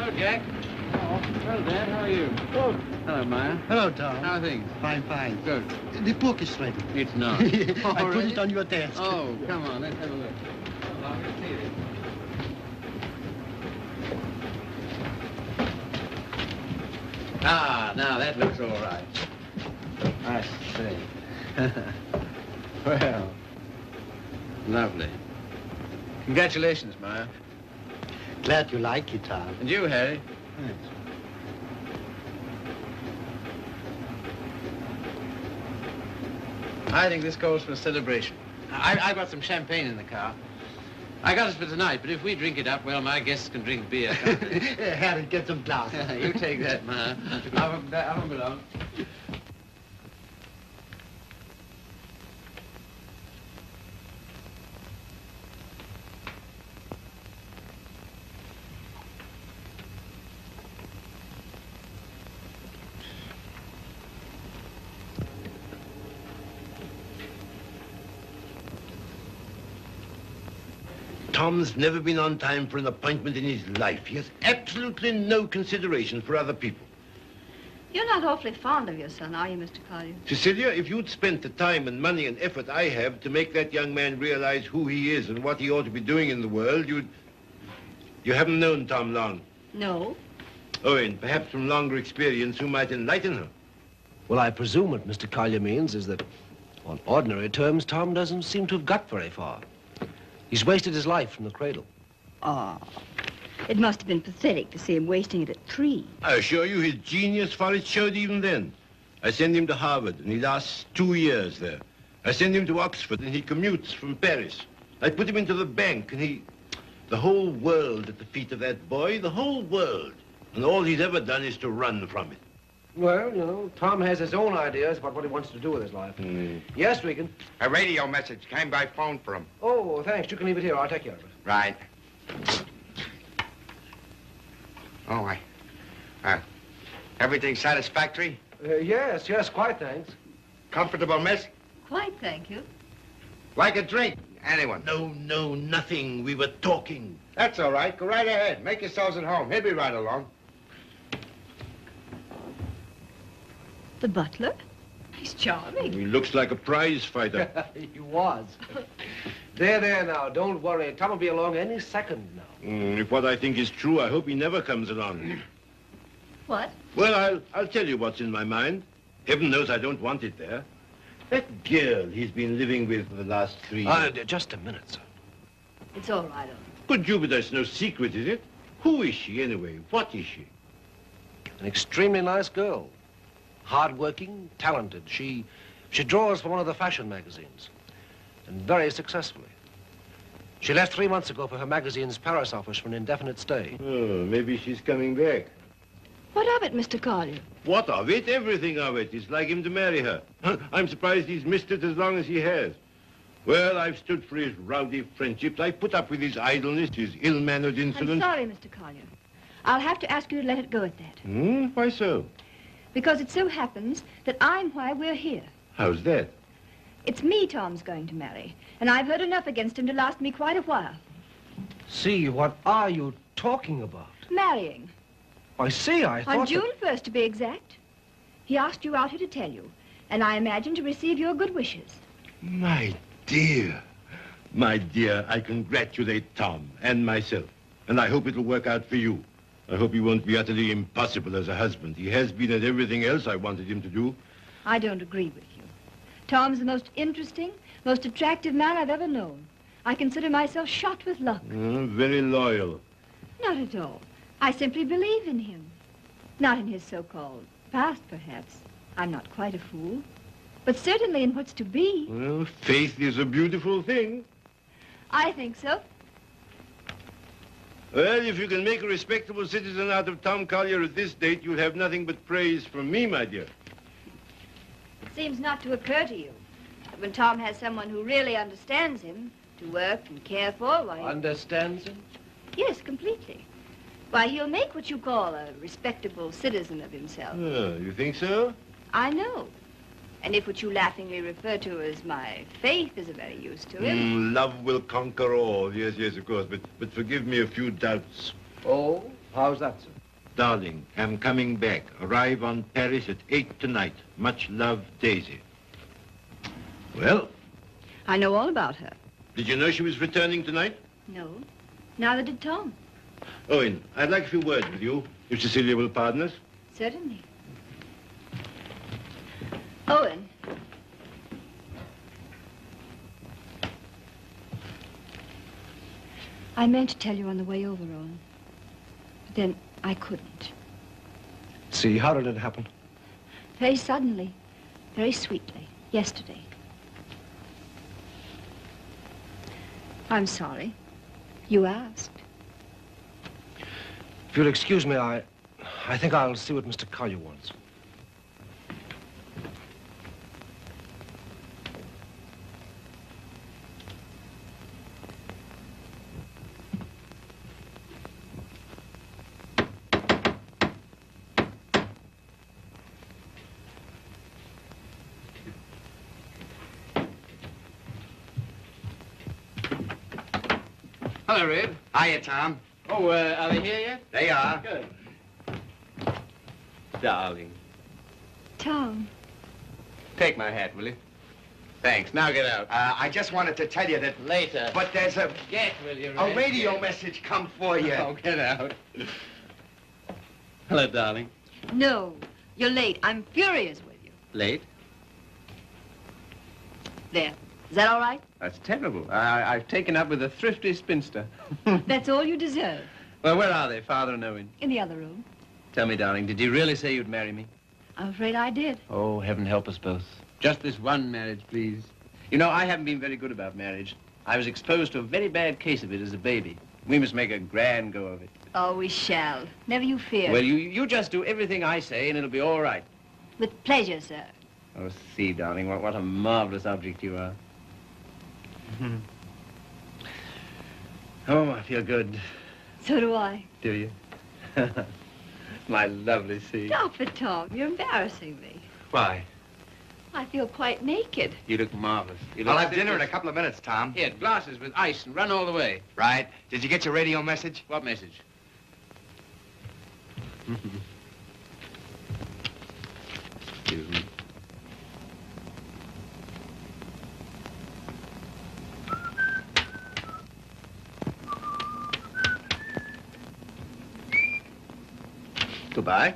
Hello, Jack. Oh, hello, Dad. How are you? Oh. Hello, Maya. Hello, Tom. How are things? Fine, fine. Good. The book is ready. It's not. I put it on your desk. Oh, come on. Let's have a look. Oh, I'm going to see it. Ah, now that looks all right. I see. Well, lovely. Congratulations, Maya. Glad you like it, Tom. And you, Harry. Thanks. I think this calls for a celebration. I've got some champagne in the car. I got it for tonight, but if we drink it up, well, my guests can drink beer, can't they? Harry, get some glasses. You take that, Maya. I won't be long. Tom's never been on time for an appointment in his life. He has absolutely no consideration for other people. You're not awfully fond of your son, are you, Mr. Collier? Cecilia, if you'd spent the time and money and effort I have to make that young man realize who he is and what he ought to be doing in the world, You haven't known Tom long. No. Oh, and perhaps from longer experience, you might enlighten her. Well, I presume what Mr. Collier means is that, on ordinary terms, Tom doesn't seem to have got very far. He's wasted his life from the cradle. Oh, it must have been pathetic to see him wasting it at 3. I assure you his genius for it showed even then. I send him to Harvard, and he lasts 2 years there. I send him to Oxford, and he commutes from Paris. I put him into the bank, and he... The whole world at the feet of that boy, the whole world. And all he's ever done is to run from it. Well, you know, Tom has his own ideas about what he wants to do with his life. Yes, Regan? A radio message came by phone for him. Oh, thanks. You can leave it here. I'll take care of it. Right. Oh, everything satisfactory? Yes, quite, thanks. Comfortable, miss? Quite, thank you. Like a drink? Anyone? No, nothing. We were talking. That's all right. Go right ahead. Make yourselves at home. He'll be right along. The butler? He's charming. He looks like a prize fighter. He was. There now. Don't worry. Tom will be along any second now. If what I think is true, I hope he never comes along. What? Well, I'll tell you what's in my mind. Heaven knows I don't want it there. That girl he's been living with for the last 3 years. Just a minute, sir. It's all right, Owen. Good Jupiter, it's no secret, is it? Who is she, anyway? What is she? An extremely nice girl. Hard-working, talented. She draws for one of the fashion magazines. And very successfully. She left 3 months ago for her magazine's Paris office for an indefinite stay. Oh, maybe she's coming back. What of it, Mr. Collier? What of it? Everything of it. It's like him to marry her. I'm surprised he's missed it as long as he has. Well, I've stood for his rowdy friendships. I put up with his idleness, his ill-mannered insolence. I'm sorry, Mr. Collier. I'll have to ask you to let it go at that. Why so? Because it so happens that I'm why we're here. How's that? It's me Tom's going to marry, and I've heard enough against him to last me quite a while. See, what are you talking about? Marrying. I see, I thought... On June 1st, to be exact. He asked you out here to tell you, and I imagine to receive your good wishes. My dear, I congratulate Tom and myself, and I hope it'll work out for you. I hope he won't be utterly impossible as a husband. He has been at everything else I wanted him to do. I don't agree with you. Tom's the most interesting, most attractive man I've ever known. I consider myself shot with luck. Very loyal. Not at all. I simply believe in him. Not in his so-called past, perhaps. I'm not quite a fool. But certainly in what's to be. Well, faith is a beautiful thing. I think so. Well, if you can make a respectable citizen out of Tom Collier at this date, you'll have nothing but praise from me, my dear. It seems not to occur to you that when Tom has someone who really understands him, to work and care for, why... Understands him? Yes, completely. Why, he'll make what you call a respectable citizen of himself. Oh, you think so? I know. And if what you laughingly refer to as my faith is of very use to him... Love will conquer all. Yes, of course. But forgive me a few doubts. Oh, how's that, sir? Darling, I'm coming back. Arrive on Paris at 8 tonight. Much love, Daisy. Well, I know all about her. did you know she was returning tonight? No. Neither did Tom. Owen, I'd like a few words with you, if Cecilia will pardon us. Certainly. Owen. I meant to tell you on the way over, Owen. But then I couldn't. See, how did it happen? Very suddenly, very sweetly, yesterday. I'm sorry. You asked. If you'll excuse me, I think I'll see what Mr. Collier wants. Hello, Red. Hiya, Tom. Oh, are they here yet? They are. Good. Darling. Tom. Take my hat, will you? Thanks. Now get out. I just wanted to tell you that... Later. But there's a Get, will you, a Red? radio Get. message come for you. Oh, get out. Hello, darling. No, you're late. I'm furious with you. Late? There. Is that all right? That's terrible. I've taken up with a thrifty spinster. That's all you deserve. Well, where are they, Father and Owen? In the other room. Tell me, darling, did you really say you'd marry me? I'm afraid I did. Oh, heaven help us both. Just this one marriage, please. You know, I haven't been very good about marriage. I was exposed to a very bad case of it as a baby. We must make a grand go of it. Oh, we shall. Never you fear. Well, you just do everything I say, and it'll be all right. With pleasure, sir. Oh, see, darling, what a marvelous object you are. Oh, I feel good. So do I. Do you? My lovely sea. Stop it, Tom. You're embarrassing me. Why? I feel quite naked. You look marvelous. You look I'll have dinner in a just- couple of minutes, Tom. Here, glasses with ice and run all the way. Right. Did you get your radio message? What message? Excuse me. Goodbye.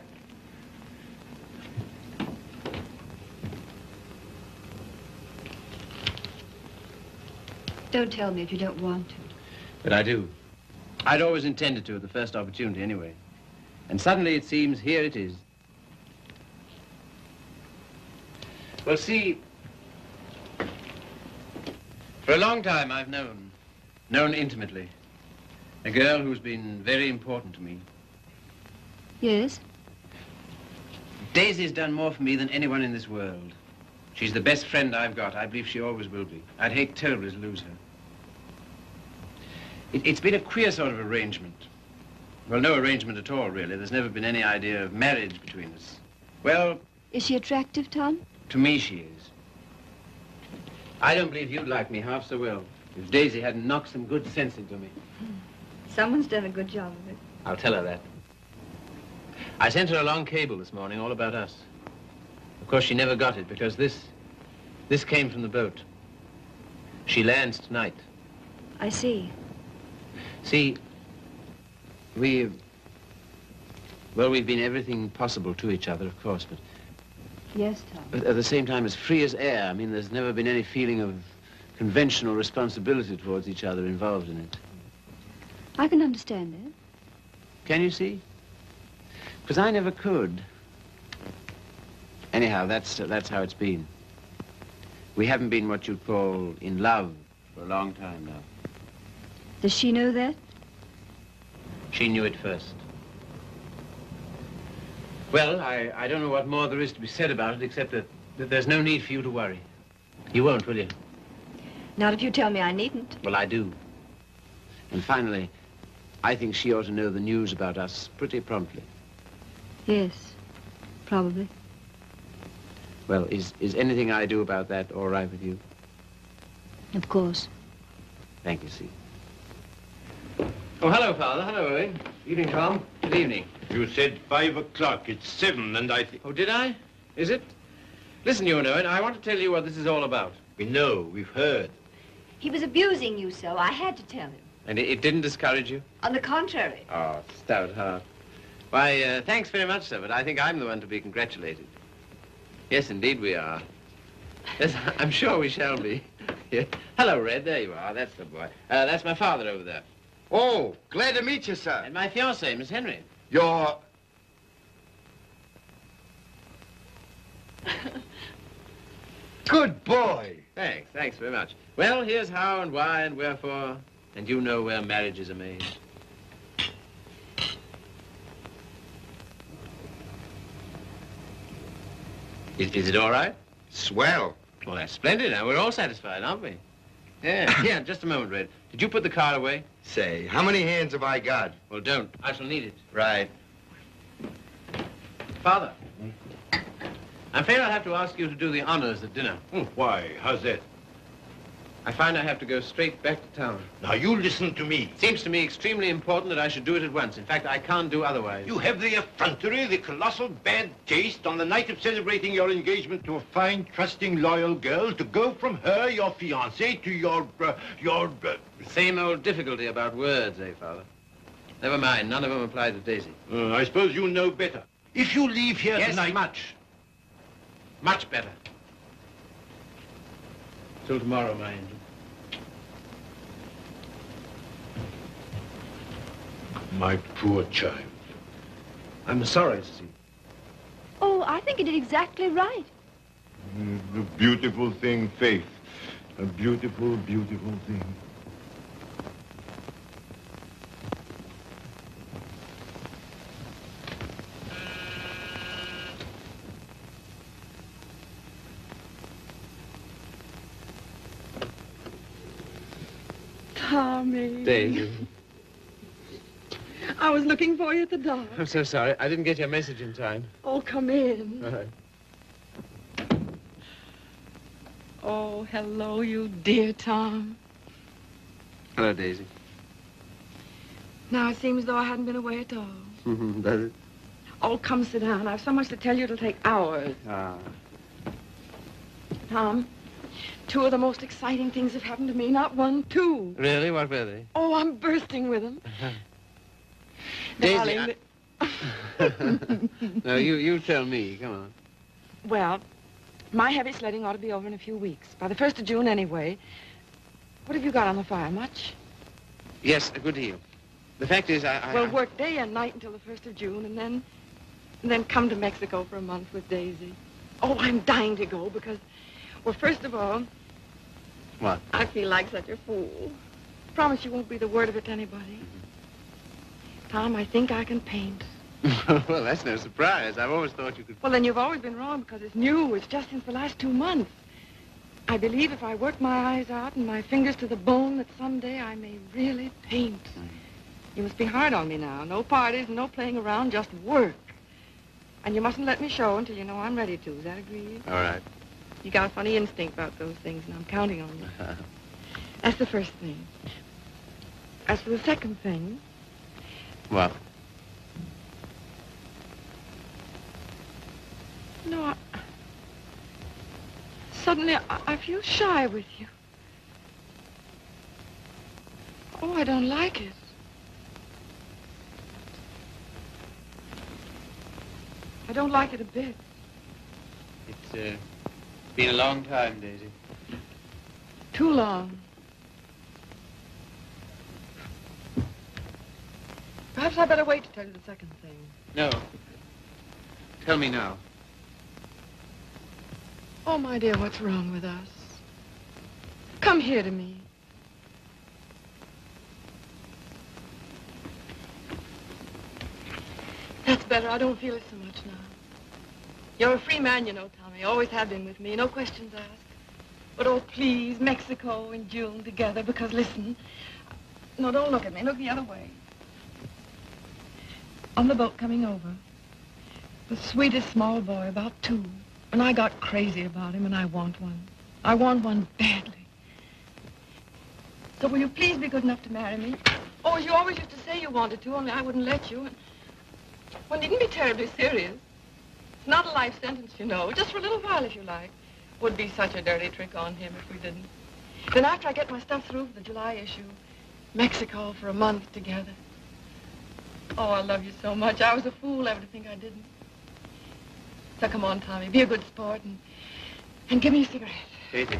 Don't tell me if you don't want to. But I do. I'd always intended to at the first opportunity anyway. And suddenly it seems here it is. Well, see, for a long time I've known intimately, a girl who's been very important to me. Yes? Daisy's done more for me than anyone in this world. She's the best friend I've got. I believe she always will be. I'd hate terribly to lose her. It's been a queer sort of arrangement. Well, no arrangement at all, really. There's never been any idea of marriage between us. Well, Is she attractive, Tom? to me she is. I don't believe you'd like me half so well if Daisy hadn't knocked some good sense into me. Someone's done a good job of it. I'll tell her that. I sent her a long cable this morning all about us. Of course, she never got it because this came from the boat. She lands tonight. I see. See, we've been everything possible to each other, of course, Yes, Tom. but at the same time as free as air. I mean, there's never been any feeling of conventional responsibility towards each other involved in it. I can understand that. Can you see? Because I never could. Anyhow, that's how it's been. We haven't been what you'd call in love for a long time now. Does she know that? She knew it first. Well, I don't know what more there is to be said about it, except that there's no need for you to worry. You won't, will you? Not if you tell me I needn't. Well, I do. And finally, I think she ought to know the news about us pretty promptly. Yes, probably. Well, is anything I do about that all right with you? Of course. Thank you, see. Oh, hello, Father. Hello, Owen. Evening, Tom. Good evening. You said 5 o'clock. It's 7, and I think... Oh, did I? Is it? Listen, you Owen, I want to tell you what this is all about. We know. We've heard. He was abusing you so. I had to tell him. And it didn't discourage you? On the contrary. Oh, stout heart. Why, thanks very much, sir, but I think I'm the one to be congratulated. Yes, indeed we are. Yes, I'm sure we shall be. Yeah. Hello, Red. There you are. That's the boy. That's my father over there. Oh, glad to meet you, sir. And my fiancée, Miss Henry. You're... Good boy. Thanks very much. Well, here's how and why and wherefore, and you know where marriages are made. Is it all right? Swell. Well, that's splendid. Now, we're all satisfied, aren't we? Yeah, yeah, just a moment, Red. Did you put the card away? Say, how many hands have I got? Well, don't. I shall need it. Right. Father, I'm afraid I'll have to ask you to do the honors at dinner. Why? How's that? I find I have to go straight back to town. Now, you listen to me. It seems to me extremely important that I should do it at once. In fact, I can't do otherwise. You have the effrontery, the colossal bad taste on the night of celebrating your engagement to a fine, trusting, loyal girl to go from her, your fiancé, to your... Same old difficulty about words, eh, Father? Never mind. None of them apply to Daisy. I suppose you know better. If you leave here Yes, tonight... much. Much better. Till tomorrow, my angel. My poor child. I'm sorry, Cecile. Oh, I think he did exactly right. A beautiful thing, Faith. A beautiful, beautiful thing. Tommy. Daisy. I was looking for you at the door. I'm so sorry. I didn't get your message in time. Oh, come in. All right. Oh, hello, you dear Tom. Hello, Daisy. Now it seems as though I hadn't been away at all. Does it? Oh, come sit down. I have so much to tell you it'll take hours. Ah. Tom, two of the most exciting things have happened to me. Not one, two. Really? What were they? Oh, I'm bursting with them. Daisy, Darling, No, you tell me. Come on. well, my heavy sledding ought to be over in a few weeks. By the 1st of June, anyway. What have you got on the fire? Much? Yes, a good deal. The fact is, Well, work day and night until the 1st of June, and then come to Mexico for a month with Daisy. Oh, I'm dying to go because, well, first of all... What? I feel like such a fool. Promise you won't breathe a word of it to anybody. Tom, I think I can paint. Well, that's no surprise. I've always thought you could... Well, then you've always been wrong because it's new. It's just since the last 2 months. I believe if I work my eyes out and my fingers to the bone that someday I may really paint. You must be hard on me now. No parties, no playing around, just work. And you mustn't let me show until you know I'm ready to. Is that agreed? All right. You got a funny instinct about those things, and I'm counting on you. That's the first thing. As for the second thing... What? No, suddenly I feel shy with you. Oh, I don't like it. I don't like it a bit. It's been a long time, Daisy. Too long. Perhaps I better wait to tell you the second thing. No. Tell me now. Oh, my dear, what's wrong with us? Come here to me. That's better. I don't feel it so much now. You're a free man, you know, Tommy. Always have been with me. No questions asked. But, oh, please, Mexico in June together, because, listen. No, don't look at me. Look the other way. On the boat coming over, the sweetest small boy, about 2. And I got crazy about him, and I want one. I want one badly. So will you please be good enough to marry me? Oh, Oh, as you always used to say you wanted to, only I wouldn't let you. And one needn't be terribly serious. It's not a life sentence, you know. Just for a little while, if you like. Would be such a dirty trick on him if we didn't. Then after I get my stuff through for the July issue, Mexico for a month together. Oh, I love you so much. I was a fool ever to think I didn't. So come on, Tommy, be a good sport and give me a cigarette. Daisy.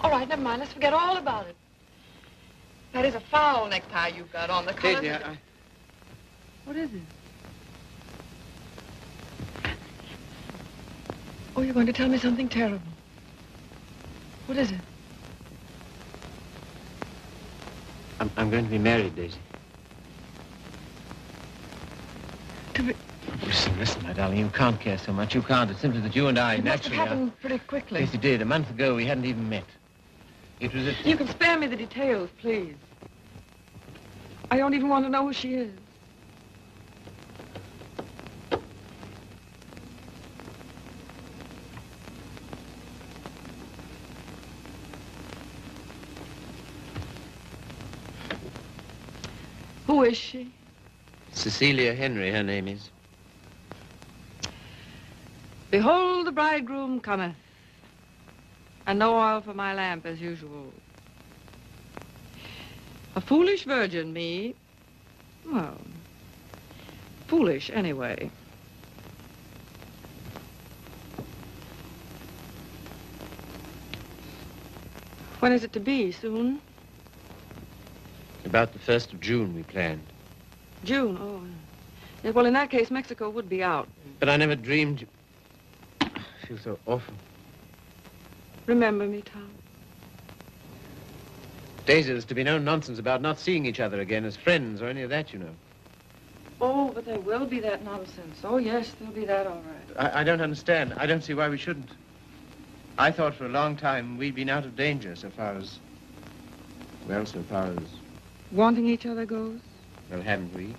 All right, never mind. Let's forget all about it. That is a foul necktie you've got on. The color. Daisy, What is it? Oh, you're going to tell me something terrible. What is it? I'm going to be married, Daisy. To be... Listen, my darling, you can't care so much. You can't. It's simply that you and I It must have naturally happened pretty quickly. Yes, it did. A month ago, we hadn't even met. It was at... You can spare me the details, please. I don't even want to know who she is. Who is she? Cecilia Henry, her name is. Behold, the bridegroom cometh, and no oil for my lamp as usual. A foolish virgin, me. Well, foolish anyway. When is it to be? Soon? About the 1st of June, we planned. June, oh. Yeah, well, in that case, Mexico would be out. But I never dreamed... I feel so awful. Remember me, Tom. Daisy, there's to be no nonsense about not seeing each other again as friends or any of that, you know. Oh, but there will be that nonsense. Oh, yes, there'll be that, all right. I don't understand. I don't see why we shouldn't. I thought for a long time we'd been out of danger so far as... Well, so far as... Wanting each other goes? Well, haven't we?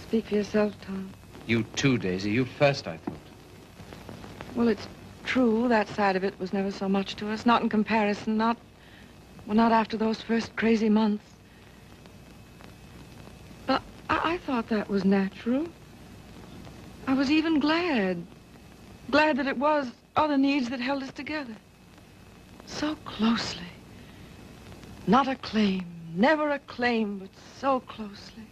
Speak for yourself, Tom. You too, Daisy. You first, I thought. Well, it's true. That side of it was never so much to us. Not in comparison. Not after those first crazy months. But I thought that was natural. I was even glad. Glad that it was other needs that held us together. So closely. Not a claim. Never a claim, but so closely.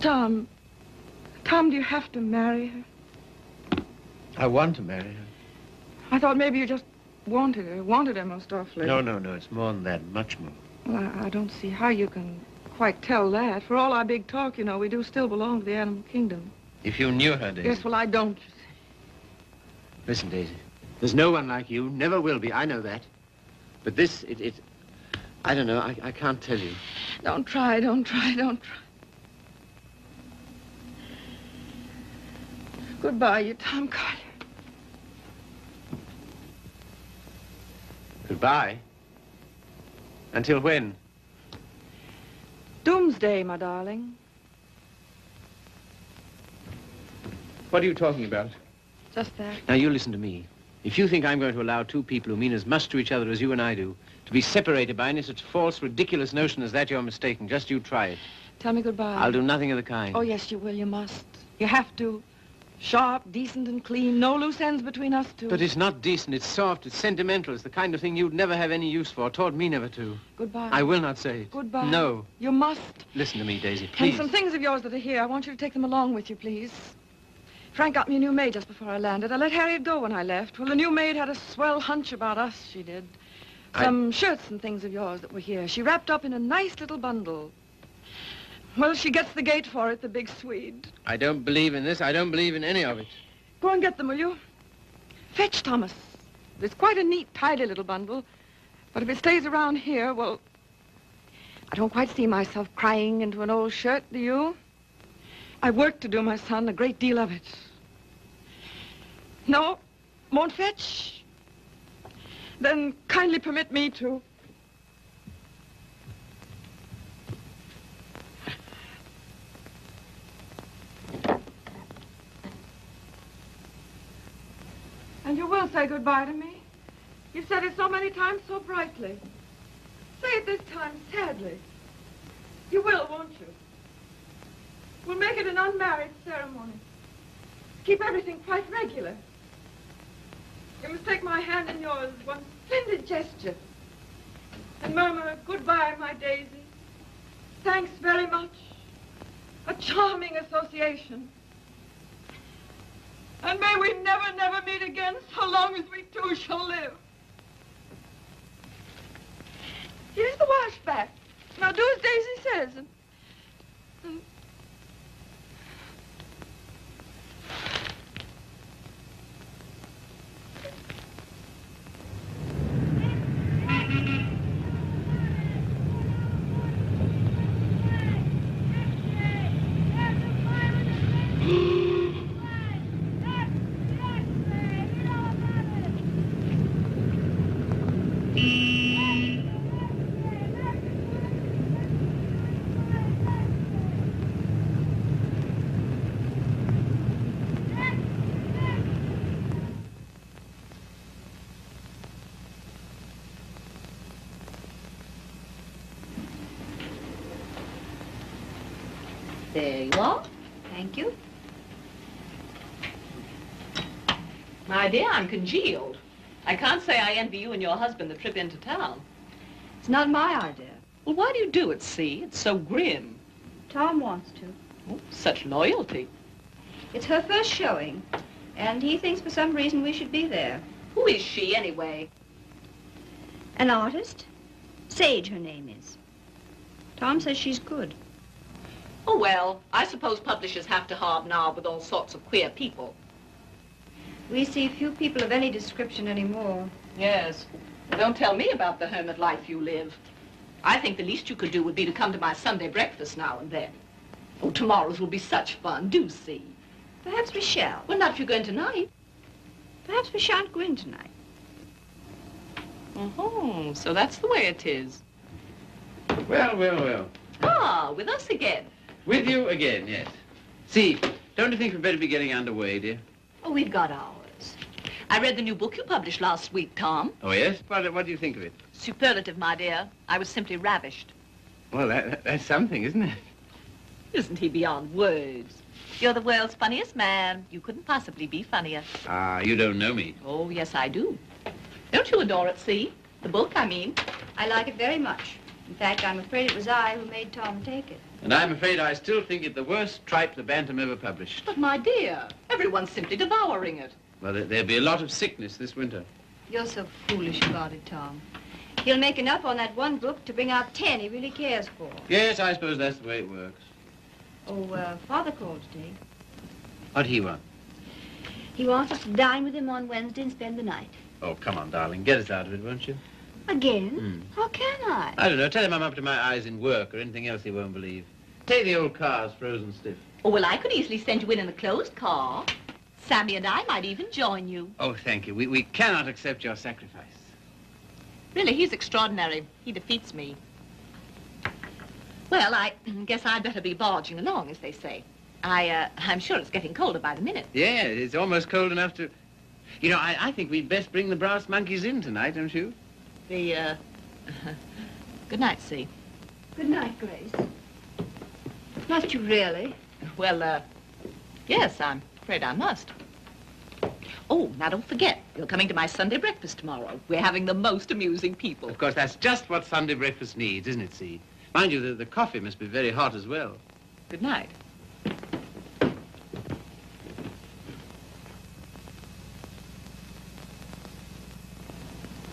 Tom, do you have to marry her? I want to marry her. I thought maybe you just wanted her most awfully. No, it's more than that, much more. Well, I don't see how you can quite tell that. For all our big talk, you know, we do still belong to the animal kingdom. If you knew her, Daisy. Yes, well, I don't, you see. Listen, Daisy, there's no one like you, never will be, I know that. But this, I don't know, I can't tell you. Don't try. Goodbye, you Tom Carter. Goodbye. Until when? Doomsday, my darling. What are you talking about? Just that. Now, you listen to me. If you think I'm going to allow two people who mean as much to each other as you and I do to be separated by any such false, ridiculous notion as that, you're mistaken. Just you try it. Tell me goodbye. I'll do nothing of the kind. Oh, yes, you will. You must. You have to. Sharp, decent, and clean. No loose ends between us two. But it's not decent. It's soft. It's sentimental. It's the kind of thing you'd never have any use for. Taught me never to. Goodbye. I will not say it. Goodbye. No. You must. Listen to me, Daisy, please. And some things of yours that are here, I want you to take them along with you, please. Frank got me a new maid just before I landed. I let Harriet go when I left. Well, the new maid had a swell hunch about us, she did. Some shirts and things of yours that were here. She wrapped up in a nice little bundle. Well, she gets the gate for it, the big Swede. I don't believe in this. I don't believe in any of it. Go and get them, will you? Fetch Thomas. It's quite a neat, tidy little bundle. But if it stays around here, well, I don't quite see myself crying into an old shirt, do you? I've work to do, my son, a great deal of it. No? Won't fetch? Then kindly permit me to. And you will say goodbye to me? You've said it so many times so brightly. Say it this time sadly. You will, won't you? We'll make it an unmarried ceremony. Keep everything quite regular. You must take my hand in yours, one splendid gesture, and murmur, goodbye, my Daisy. Thanks very much. A charming association. And may we never, never meet again so long as we two shall live. Here's the washback. Now do as Daisy says. And There you are. Thank you. My dear, I'm congealed. I can't say I envy you and your husband the trip into town. It's not my idea. Well, why do you do it, see? It's so grim. Tom wants to. Oh, such loyalty. It's her first showing, and he thinks for some reason we should be there. Who is she, anyway? An artist? Sage, her name is. Tom says she's good. Oh, well, I suppose publishers have to hobnob with all sorts of queer people. We see few people of any description anymore. Yes. Well, don't tell me about the hermit life you live. I think the least you could do would be to come to my Sunday breakfast now and then. Oh, tomorrow's will be such fun. Do see. Perhaps we shall. Well, not if you're going tonight. Perhaps we shan't go in tonight. Oh, so that's the way it is. Well, well, well. Ah, with us again. With you again, yes. See, don't you think we'd better be getting underway, dear? Oh, we've got ours. I read the new book you published last week, Tom. Oh, yes? What do you think of it? Superlative, my dear. I was simply ravished. Well, that's something, isn't it? Isn't he beyond words? You're the world's funniest man. You couldn't possibly be funnier. Ah, you don't know me. Oh, yes, I do. Don't you adore it, see? The book, I mean. I like it very much. In fact, I'm afraid it was I who made Tom take it. And I'm afraid I still think it the worst tripe the Bantam ever published. But, my dear, everyone's simply devouring it. Well, there'll be a lot of sickness this winter. You're so foolish about it, Tom. He'll make enough on that one book to bring out 10 he really cares for. Yes, I suppose that's the way it works. Oh, Father called today. What'd he want? He wants us to dine with him on Wednesday and spend the night. Oh, come on, darling. Get us out of it, won't you? Again? How can I? I don't know. Tell him I'm up to my eyes in work or anything else he won't believe. Say the old car's frozen stiff. Oh, well, I could easily send you in a closed car. Sammy and I might even join you. Oh, thank you. We cannot accept your sacrifice. Really, he's extraordinary. He defeats me. Well, I guess I'd better be barging along, as they say. I'm sure it's getting colder by the minute. Yeah, it's almost cold enough to... You know, I think we'd best bring the brass monkeys in tonight, don't you? Good night, See. Good night, Grace. Must you really? Well, yes, I'm afraid I must. Oh, now don't forget, you're coming to my Sunday breakfast tomorrow. We're having the most amusing people. Of course, that's just what Sunday breakfast needs, isn't it, See? Mind you, the coffee must be very hot as well. Good night.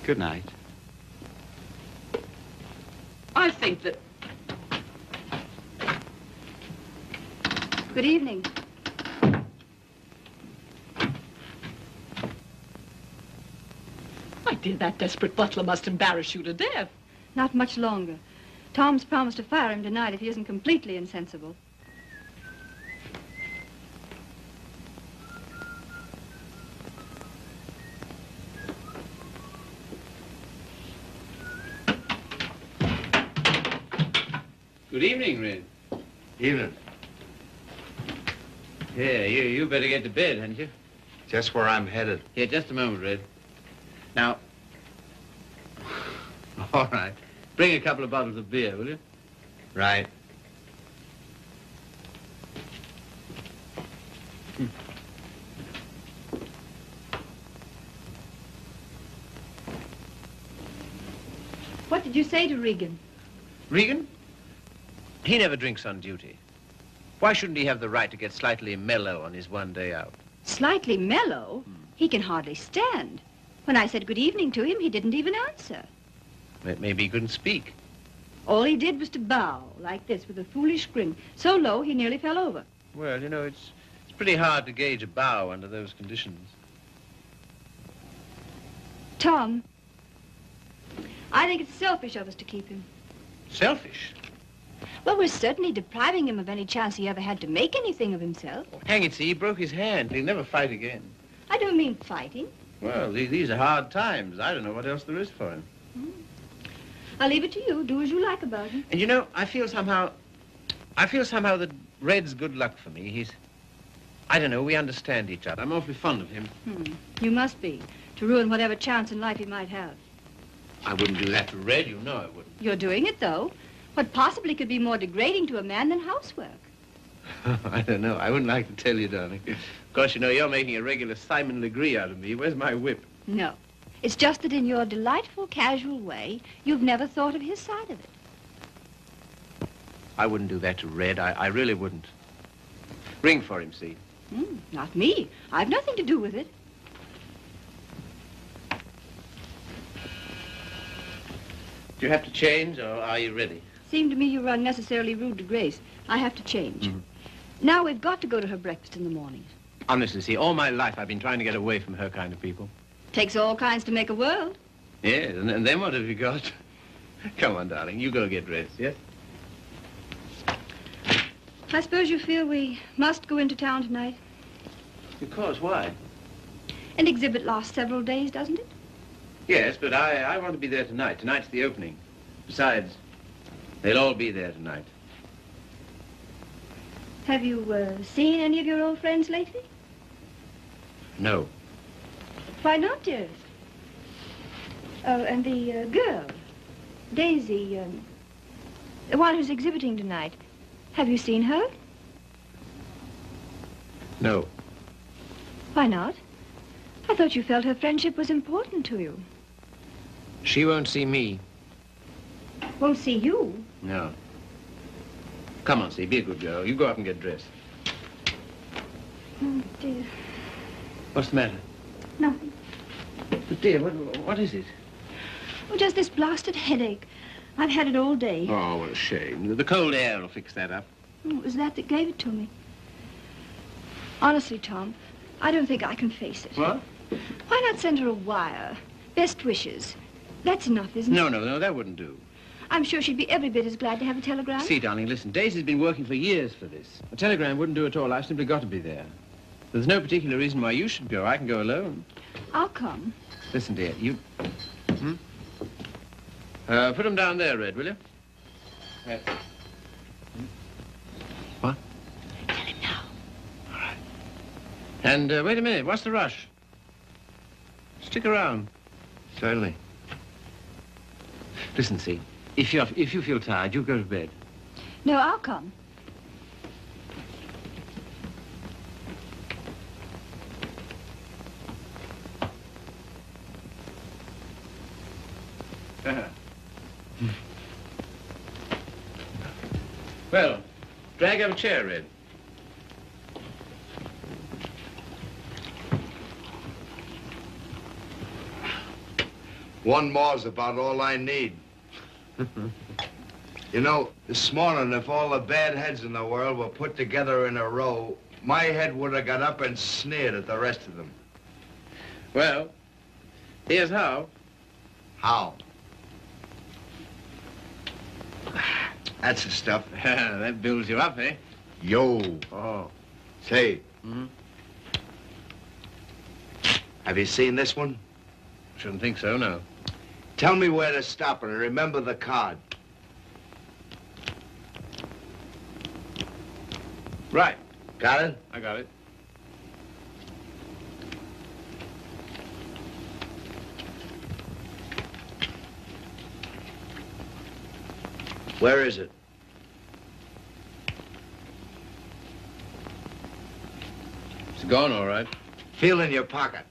Good night. I think that... Good evening. My dear, that desperate butler must embarrass you to death. Not much longer. Tom's promised to fire him tonight if he isn't completely insensible. Good evening, Red. Evening. Yeah, you better get to bed, hadn't you? Just where I'm headed. Here, just a moment, Red. Now, All right. Bring a couple of bottles of beer, will you? Right. What did you say to Regan? Regan? He never drinks on duty. Why shouldn't he have the right to get slightly mellow on his one day out? Slightly mellow? He can hardly stand. When I said good evening to him, he didn't even answer. Maybe he couldn't speak. All he did was to bow, like this, with a foolish grin, so low he nearly fell over. Well, you know, it's pretty hard to gauge a bow under those conditions. Tom, I think it's selfish of us to keep him. Selfish? Well, we're certainly depriving him of any chance he ever had to make anything of himself. Oh, hang it, see, he broke his hand. He'll never fight again. I don't mean fighting. Well, these are hard times. I don't know what else there is for him. I'll leave it to you. Do as you like about him. And you know, I feel somehow that Red's good luck for me. I don't know, we understand each other. I'm awfully fond of him. You must be, to ruin whatever chance in life he might have. I wouldn't do that to Red, you know I wouldn't. You're doing it, though. What possibly could be more degrading to a man than housework? I don't know. I wouldn't like to tell you, darling. Of course, you know, you're making a regular Simon Legree out of me. Where's my whip? No. It's just that in your delightful, casual way, you've never thought of his side of it. I wouldn't do that to Red. I really wouldn't. Ring for him, see? Not me. I've nothing to do with it. Do you have to change, or are you ready? Seemed to me you were unnecessarily rude to Grace. I have to change. Now we've got to go to her breakfast in the mornings. Honestly, see, all my life I've been trying to get away from her kind of people. Takes all kinds to make a world. Yes, and then what have you got? Come on, darling, you go get dressed, yes? I suppose you feel we must go into town tonight. Of course, why? An exhibit lasts several days, doesn't it? Yes, but I want to be there tonight. Tonight's the opening. Besides, they'll all be there tonight. Have you seen any of your old friends lately? No. Why not, dearest? Oh, and the girl, Daisy, the one who's exhibiting tonight. Have you seen her? No. Why not? I thought you felt her friendship was important to you. She won't see me. Won't see you? No. Come on, see, be a good girl. You go up and get dressed. Oh, dear. What's the matter? Nothing. But, dear, what is it? Oh, just this blasted headache. I've had it all day. Oh, what a shame. The cold air will fix that up. Oh, it was that gave it to me. Honestly, Tom, I don't think I can face it. What? Why not send her a wire? Best wishes. That's enough, isn't it? No, that wouldn't do. I'm sure she'd be every bit as glad to have a telegram. See, darling, listen, Daisy's been working for years for this. A telegram wouldn't do at all. I've simply got to be there. There's no particular reason why you should go. I can go alone. I'll come. Listen, dear, you... put them down there, Red, will you? What? Tell him now. All right. And wait a minute. What's the rush? Stick around. Certainly. Listen, see, if you feel tired, you go to bed. No, I'll come. Well, drag up a chair, Red. One more's about all I need. You know, this morning, if all the bad heads in the world were put together in a row, my head would have got up and sneered at the rest of them. Well, here's how. How? That's the stuff. That builds you up, eh? Yo. Oh. Say. Have you seen this one? Shouldn't think so, no. Tell me where to stop and remember the card. Right. Got it? I got it. Where is it? It's gone, all right. Feel in your pocket.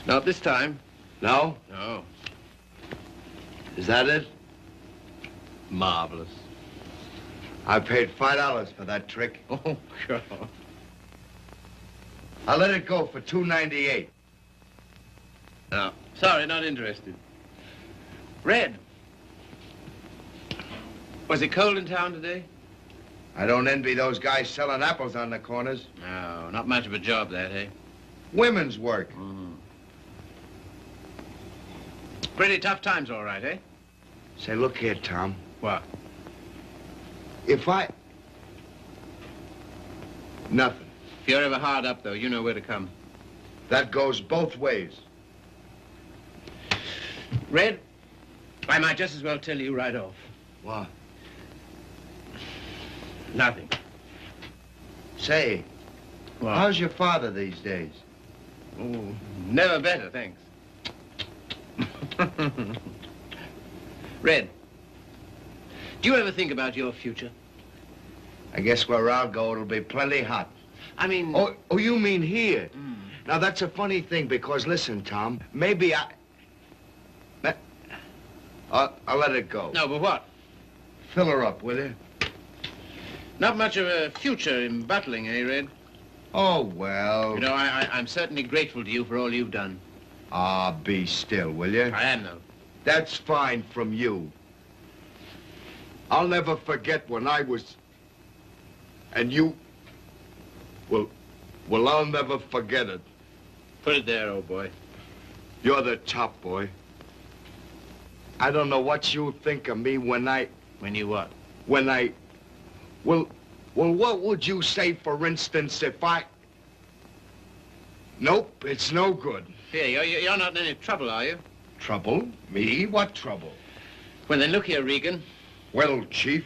Not this time. No? No. Is that it? Marvelous. I paid $5 for that trick. Oh, God. I let it go for $2.98. No. Sorry, not interested. Red. Was it cold in town today? I don't envy those guys selling apples on the corners. No, not much of a job, that, eh? Women's work. Pretty tough times, all right, eh? Say, look here, Tom. What? If I... Nothing. If you're ever hard up, though, you know where to come. That goes both ways. Red, I might just as well tell you right off. What? Nothing. Say, What? how's your father these days? Oh, never better, thanks. Red, do you ever think about your future? I guess where I'll go, it'll be plenty hot. I mean... Oh, you mean here? Now, that's a funny thing, because listen, Tom, maybe I'll let it go. No, but what? Fill her up, will you? Not much of a future in battling, eh, Red? Oh, well. You know, I'm certainly grateful to you for all you've done. Ah, be still, will you? I am, though. That's fine from you. I'll never forget when I was... And you... Well, I'll never forget it. Put it there, old boy. You're the top, boy. I don't know what you think of me when I... When you what? When I... Well, what would you say, for instance, if I... Nope, it's no good. Here, you're not in any trouble, are you? Trouble? Me? What trouble? Well, then, look here, Regan. Well, Chief.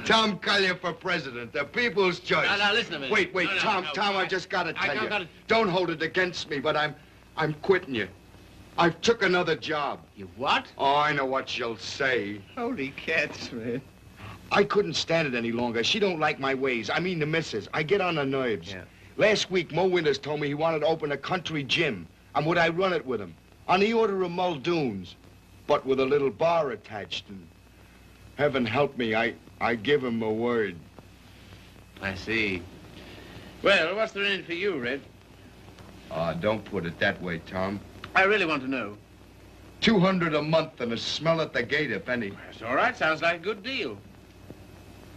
Tom Collier for president, the people's choice. Now, listen a minute. Wait, No, Tom, no, I just gotta tell you. gotta... Don't hold it against me, but I'm quitting you. I've took another job. You what? Oh, I know what she'll say. Holy cats, man. I couldn't stand it any longer. She don't like my ways. I mean the missus. I get on her nerves. Yeah. Last week, Mo Winters told me he wanted to open a country gym. And would I run it with him? On the order of Muldoon's. But with a little bar attached. And heaven help me, I give him a word. I see. Well, what's there in it for you, Red? Don't put it that way, Tom. I really want to know. $200 a month and a smell at the gate, if any. That's all right. Sounds like a good deal.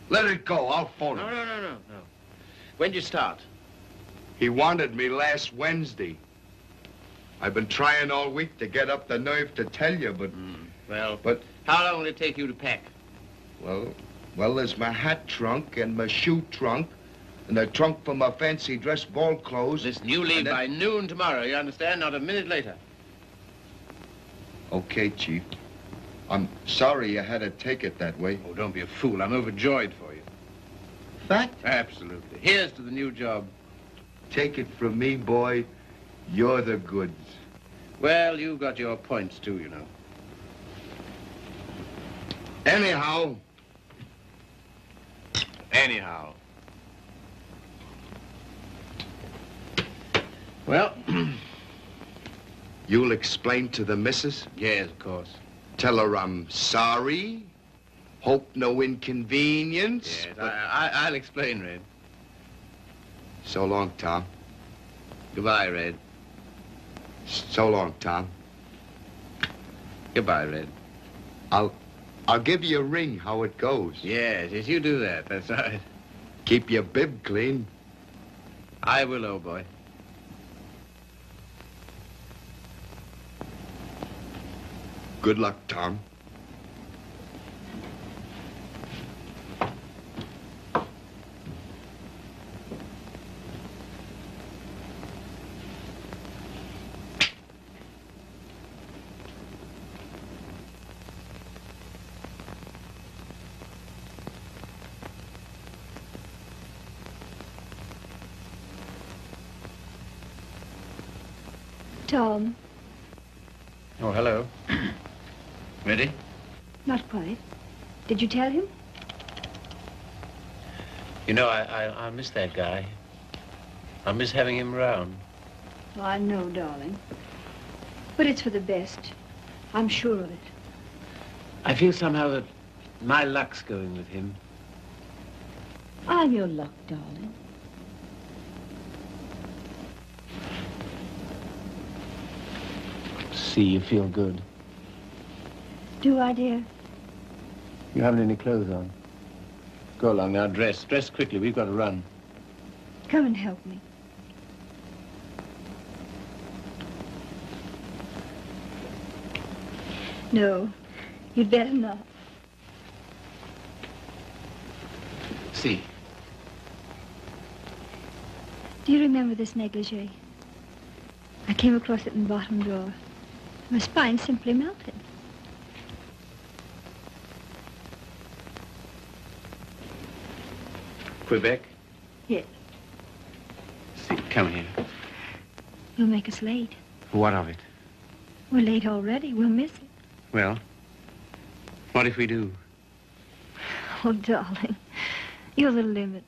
Let it go. I'll phone him. No. When'd you start? He wanted me last Wednesday. I've been trying all week to get up the nerve to tell you, but... Well, But... how long will it take you to pack? Well, there's my hat trunk and my shoe trunk and the trunk for my fancy dress ball clothes. Listen, you leave by noon tomorrow, you understand? Not a minute later. Okay, Chief. I'm sorry you had to take it that way. Oh, don't be a fool. I'm overjoyed for you. Fact? Absolutely. Here's to the new job. Take it from me, boy. You're the goods. Well, you've got your points, too, you know. Anyhow. Well, You'll explain to the missus? yes, of course. Tell her I'm sorry. Hope no inconvenience. Yes, I'll explain, Red. So long, Tom. Goodbye, Red. So long, Tom. Goodbye, Red. I'll give you a ring how it goes. Yes, you do that. That's right. Keep your bib clean. I will, old boy. Good luck, Tom. Tom, Oh, hello. Ready? Not quite. Did you tell him? You know, I miss that guy. I miss having him around. Oh, I know, darling. But it's for the best. I'm sure of it. I feel somehow that my luck's going with him. I'm your luck, darling. See, you feel good. Do I, dear? You haven't any clothes on. Go along now, dress. Dress quickly, we've got to run. Come and help me. No, you'd better not. See. Do you remember this negligee? I came across it in the bottom drawer. My spine simply melted. Quebec? Yes. See, come here. You'll make us late. What of it? We're late already. We'll miss it. Well, what if we do? Oh, darling, you're the limit.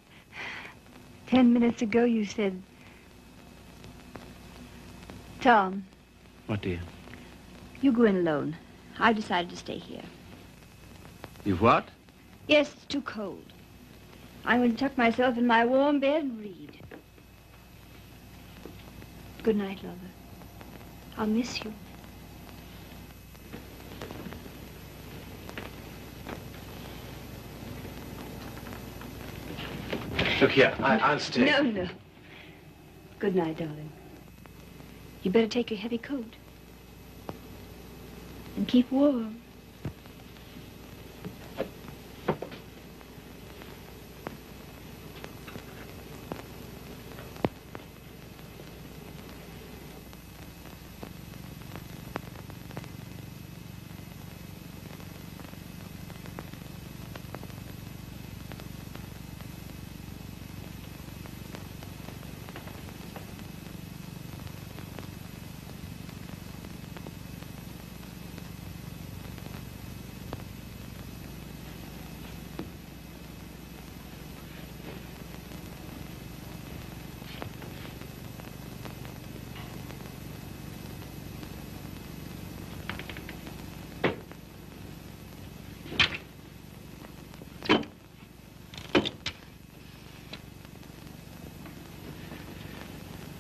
10 minutes ago you said... Tom. What, dear? You go in alone. I've decided to stay here. You've what? Yes, it's too cold. I'm going to tuck myself in my warm bed and read. Good night, lover. I'll miss you. Look here, I'll stay. No, no. Good night, darling. You better take your heavy coat. And keep warm.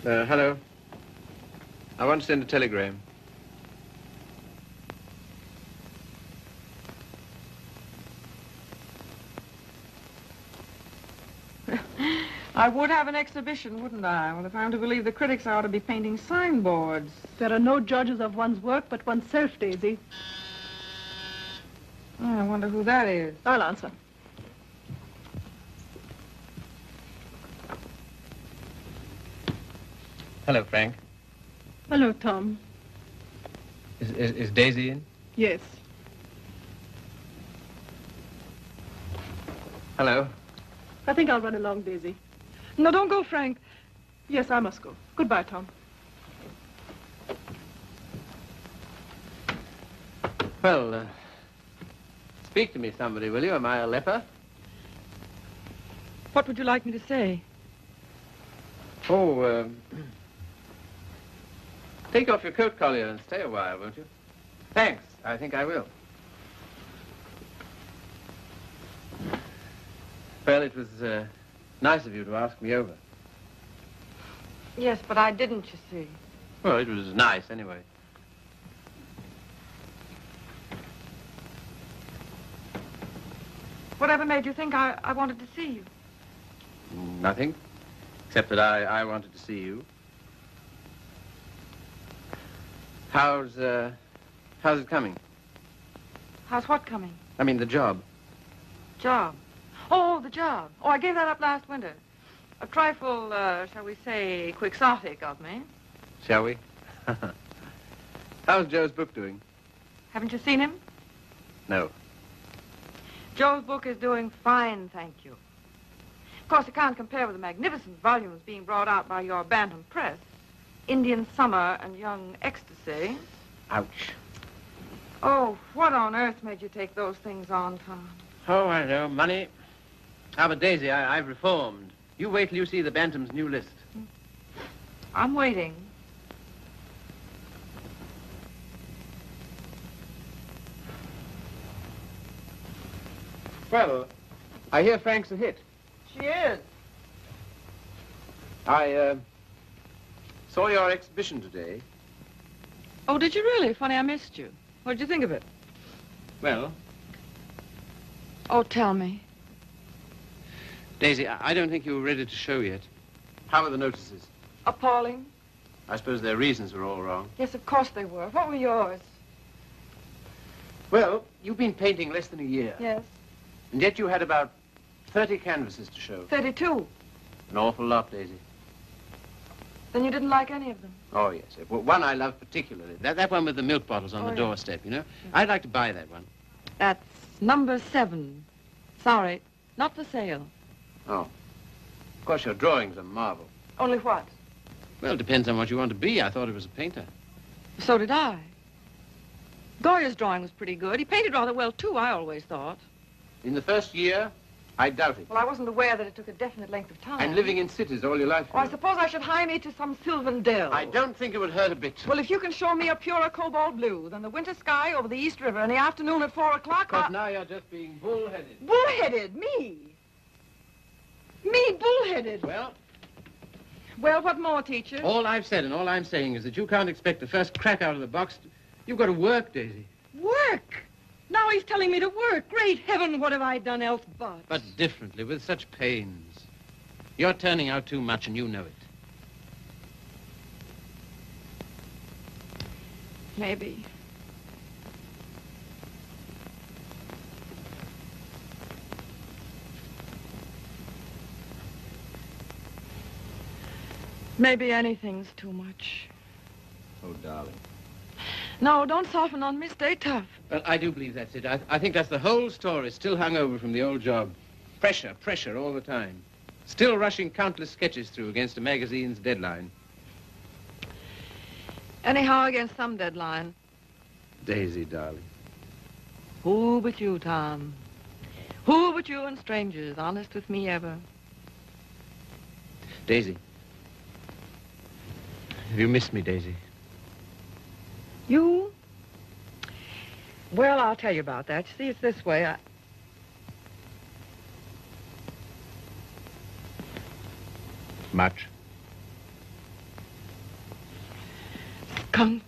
Hello. I want to send a telegram. I would have an exhibition, wouldn't I? Well, if I'm to believe the critics, I ought to be painting signboards. There are no judges of one's work but oneself, Daisy. Oh, I wonder who that is. I'll answer. Hello, Frank. Hello, Tom. Is Daisy in? Yes. Hello. I think I'll run along, Daisy. No, don't go, Frank. Yes, I must go. Goodbye, Tom. Well, speak to me, somebody, will you? Am I a leper? What would you like me to say? Oh, take off your coat collar and stay a while, won't you? Thanks. I think I will. Well, it was nice of you to ask me over. Yes, but I didn't, you see. Well, it was nice, anyway. Whatever made you think I wanted to see you? Nothing, except that I wanted to see you. How's it coming? How's what coming? I mean, the job. Job. Oh, the job. Oh, I gave that up last winter. A trifle, shall we say, quixotic of me. Shall we? How's Joe's book doing? Haven't you seen him? No. Joe's book is doing fine, thank you. Of course, it can't compare with the magnificent volumes being brought out by your Bantam Press. Indian Summer and Young Ecstasy. Ouch. Oh, what on earth made you take those things on, Tom? Oh, I know. Money. Ah, but Daisy, I've reformed. You wait till you see the Bantam's new list. I'm waiting. Well, I hear Frank's a hit. She is. I saw your exhibition today. Oh, did you really? Funny, I missed you. What did you think of it? Well, Oh, tell me. Daisy, I don't think you were ready to show yet. How were the notices? Appalling. I suppose their reasons were all wrong. Yes, of course they were. What were yours? Well, you've been painting less than a year. Yes. And yet you had about 30 canvases to show. 32. An awful lot, Daisy. Then you didn't like any of them? Oh, yes. Well, one I love particularly. That one with the milk bottles on Oh, the yeah. doorstep, you know? I'd like to buy that one. That's number 7. Sorry, not for sale. Oh. Of course, your drawing's a marvel. Only what? Well, it depends on what you want to be. I thought it was a painter. So did I. Goya's drawing was pretty good. He painted rather well, too, I always thought. In the first year, I doubt it. Well, I wasn't aware that it took a definite length of time. And living in cities all your life. Oh, I suppose I should hie me to some sylvan dell. I don't think it would hurt a bit. Well, if you can show me a purer cobalt blue than the winter sky over the East River in the afternoon at 4 o'clock, Because now you're just being bullheaded. Bullheaded? Me? Me bullheaded? Well, Well, what more, teacher? all I've said and all I'm saying is that you can't expect the first crack out of the box. You've got to work, Daisy. Work? Now he's telling me to work. Great heaven, what have I done else but? But differently, with such pains. You're turning out too much, and you know it. Maybe. Maybe anything's too much. Oh, darling. No, don't soften on me. Stay tough. Well, I do believe that's it. I think that's the whole story, still hung over from the old job. Pressure, pressure all the time. Still rushing countless sketches through against a magazine's deadline. Anyhow, against some deadline. Daisy, darling. Who but you, Tom? Who but you and strangers, honest with me ever? Daisy. Have you missed me, Daisy? You? Well, I'll tell you about that. You see, it's this way. Much. Skunk.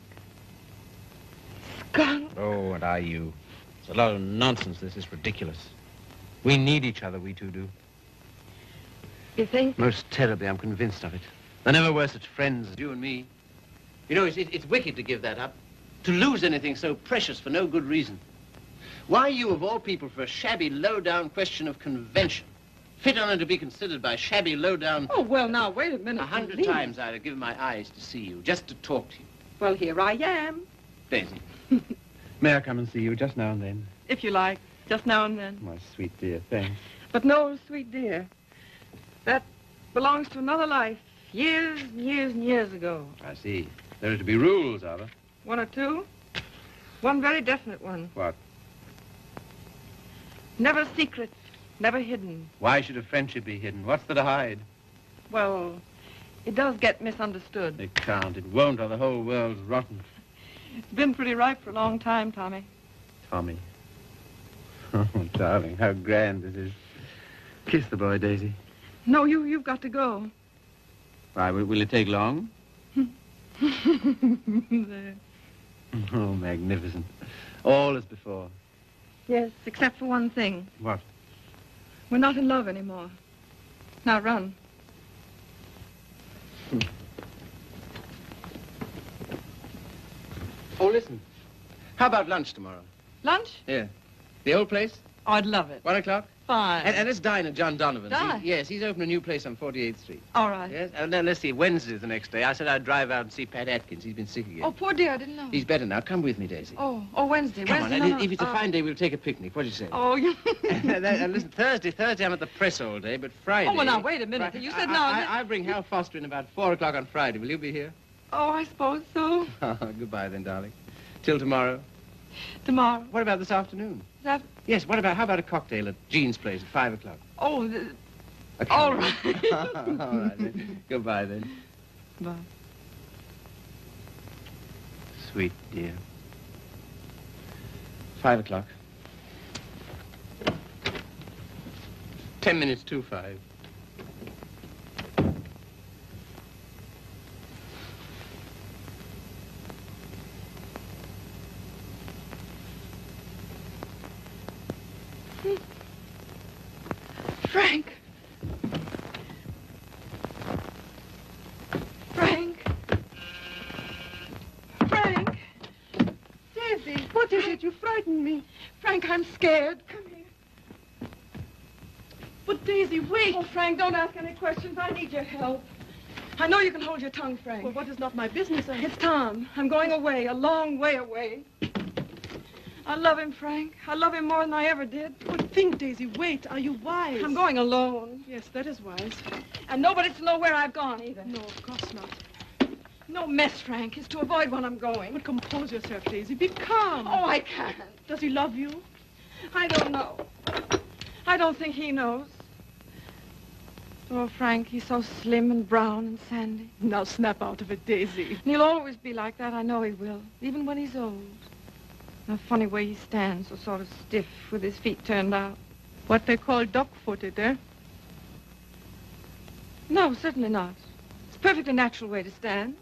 Skunk. Oh, what are you? It's a lot of nonsense. This is ridiculous. We need each other, we two do. You think? Most terribly, I'm convinced of it. There never were such friends as you and me. You know, it's wicked to give that up. To lose anything so precious for no good reason. Why you, of all people, for a shabby, low-down question of convention? Fit on to be considered by shabby, low-down... Oh, well, now, wait a minute. 100 please. times I'd have given my eyes to see you, just to talk to you. Well, here I am. Daisy. May I come and see you just now and then? If you like, just now and then. My sweet dear, thanks. But no, sweet dear, that belongs to another life, years and years and years ago. I see. There are to be rules, are there? One or two. One very definite one. What? Never secret, never hidden. Why should a friendship be hidden? What's there to hide? Well, it does get misunderstood. It can't. It won't, or the whole world's rotten. It's been pretty ripe for a long time, Tommy. Tommy. Oh, darling, how grand this is. Kiss the boy, Daisy. No, you've got to go. Why, will it take long? There. Oh, magnificent. All as before. Yes, except for one thing. What? We're not in love anymore. Now run. Oh, listen. How about lunch tomorrow? Lunch? Yeah. The old place? Oh, I'd love it. 1 o'clock? Fine. And let's dine at John Donovan's. Dine? Yes, he's opened a new place on 48th Street. All right. Yes, and then let's see, Wednesday's the next day. I said I'd drive out and see Pat Atkins. He's been sick again. Oh, poor dear, I didn't know. He's better now. Come with me, Daisy. Oh, Wednesday. Come Wednesday. on, No, and if it's a fine day, we'll take a picnic. What do you say? Oh, you... And listen, Thursday, I'm at the press all day, but Friday... Oh, well, now, wait a minute. You said no. I'll bring Hal Foster in about 4 o'clock on Friday. Will you be here? Oh, I suppose so. Goodbye then, darling. Till tomorrow? Tomorrow. What about this afternoon? That... Yes, how about a cocktail at Jean's place at 5 o'clock? Oh, Okay. all right. All right, then. Goodbye, then. Bye. Sweet dear. 5 o'clock. 10 minutes to 5. Frank. Frank. Frank. Daisy, what is it? You frightened me. Frank, I'm scared. Come here. But Daisy, wait. Oh, Frank, don't ask any questions. I need your help. I know you can hold your tongue, Frank. Well, what is not my business? It's Tom. I'm going away, a long way away. I love him, Frank. I love him more than I ever did. But think, Daisy, wait. Are you wise? I'm going alone. Yes, that is wise. And nobody's to know where I've gone, either. No, of course not. No mess, Frank. It's to avoid when I'm going. But compose yourself, Daisy. Be calm. Oh, I can't. Does he love you? I don't know. I don't think he knows. Oh, Frank, he's so slim and brown and sandy. Now snap out of it, Daisy. And he'll always be like that. I know he will, even when he's old. A funny way he stands, so sort of stiff, with his feet turned out. What they call duck-footed, eh? No, certainly not. It's a perfectly natural way to stand.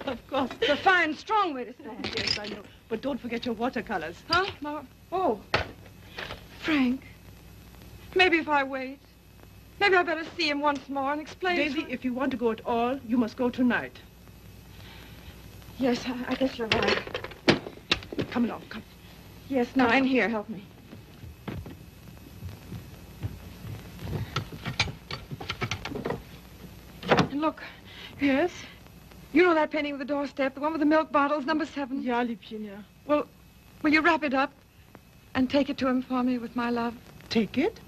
Of course. It's a fine, strong way to stand. Yes, I know. But don't forget your watercolors. Huh? No. Oh. Frank, maybe if I wait, maybe I better see him once more and explain. Daisy, if you want to go at all, you must go tonight. Yes, I guess you're right. Come along, come. Yes, now, in here, help me. And look, Yes? you know that painting of the doorstep, the one with the milk bottles, number 7? Ja, Liebchen, ja. Well, will you wrap it up and take it to him for me with my love? Take it?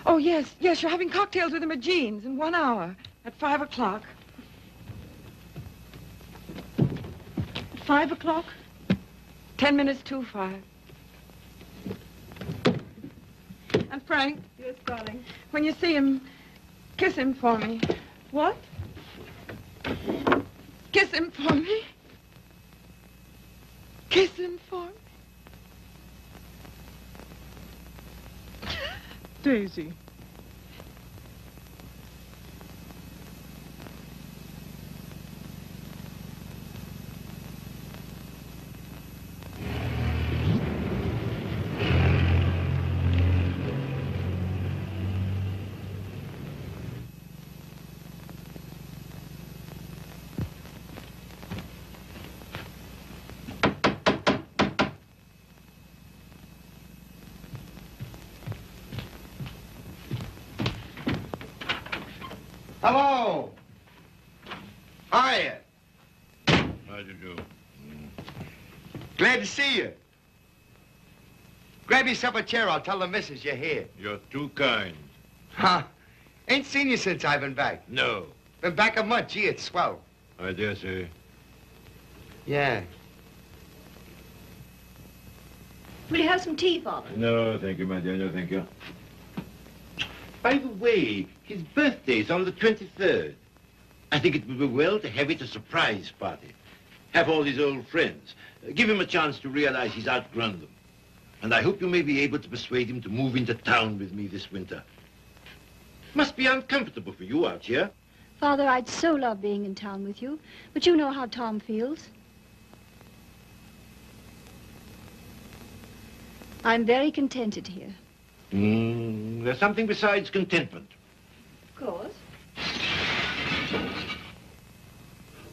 Oh, yes, yes, you're having cocktails with him at Jean's in 1 hour at 5 o'clock. 5 o'clock? 10 minutes to 5. And Frank, Yes, darling. when you see him, kiss him for me. What? Kiss him for me. Kiss him for me. Daisy. Hello. Hiya. How do you do? Glad to see you. Grab yourself a chair. I'll tell the missus you're here. You're too kind. Huh? Ain't seen you since I've been back. No. Been back a month. Gee, it's swell. I dare say. Yeah. Will you have some tea, Father? No, thank you, my dear. No, thank you. By the way, his birthday's on the 23rd. I think it would be well to have it a surprise party. Have all his old friends. Give him a chance to realize he's outgrown them. And I hope you may be able to persuade him to move into town with me this winter. Must be uncomfortable for you out here. Father, I'd so love being in town with you, but you know how Tom feels. I'm very contented here. There's something besides contentment. Of course.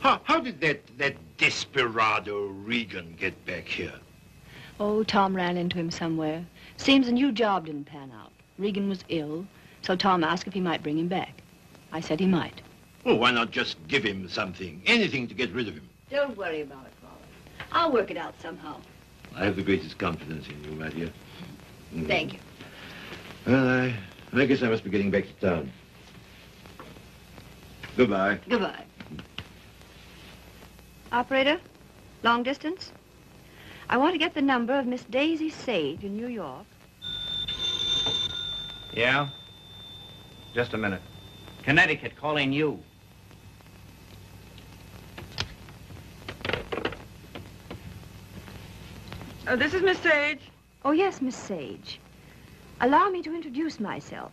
How did that desperado Regan get back here? Oh, Tom ran into him somewhere. Seems a new job didn't pan out. Regan was ill, so Tom asked if he might bring him back. I said he might. Well, why not just give him something, anything to get rid of him? Don't worry about it, Father. I'll work it out somehow. I have the greatest confidence in you, my dear. Thank you. Well, I guess I must be getting back to town. Goodbye. Goodbye. Operator, Long distance? I want to get the number of Miss Daisy Sage in New York. Yeah? Just a minute. Connecticut, calling you. This is Miss Sage. Oh, yes, Miss Sage. Allow me to introduce myself.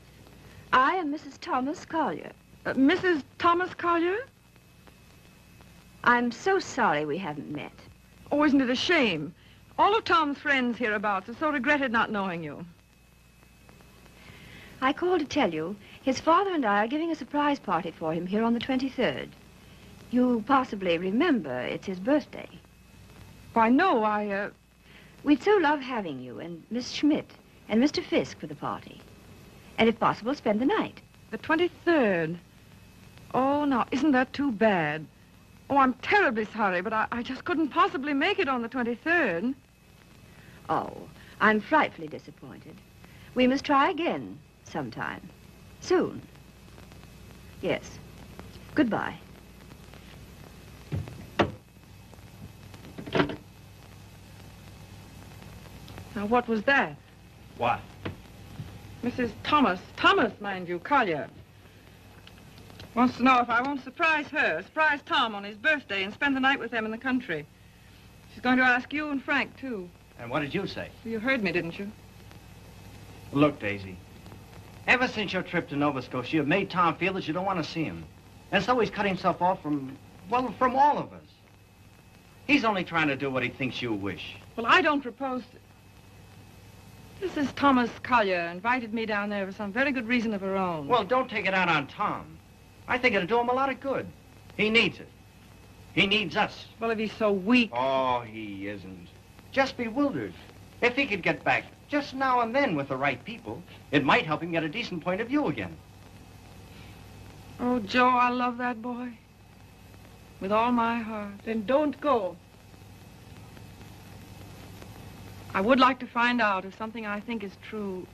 I am Mrs. Thomas Collier. Mrs. Thomas Collier? I'm so sorry we haven't met. Oh, isn't it a shame? All of Tom's friends hereabouts have so regretted not knowing you. I called to tell you his father and I are giving a surprise party for him here on the 23rd. You possibly remember it's his birthday. Why, no, We'd so love having you and Miss Schmidt and Mr. Fisk for the party. And if possible, spend the night. The 23rd. Oh, now, isn't that too bad? Oh, I'm terribly sorry, but I just couldn't possibly make it on the 23rd. Oh, I'm frightfully disappointed. We must try again sometime. Soon. Yes. Goodbye. Now, what was that? What? Mrs. Thomas, mind you, Collier. Wants to know if I won't surprise Tom on his birthday and spend the night with them in the country. She's going to ask you and Frank, too. And what did you say? You heard me, didn't you? Look, Daisy, ever since your trip to Nova Scotia, you've made Tom feel that you don't want to see him. And so he's cut himself off from all of us. He's only trying to do what he thinks you wish. Well, I don't propose to... Mrs. Thomas Collier invited me down there for some very good reason of her own. Well, don't take it out on Tom. I think it'll do him a lot of good. He needs it. He needs us. Well, if he's so weak... Oh, he isn't. Just bewildered. If he could get back just now and then with the right people, it might help him get a decent point of view again. Oh, Joe, I love that boy. With all my heart. Then don't go. I would like to find out if something I think is true.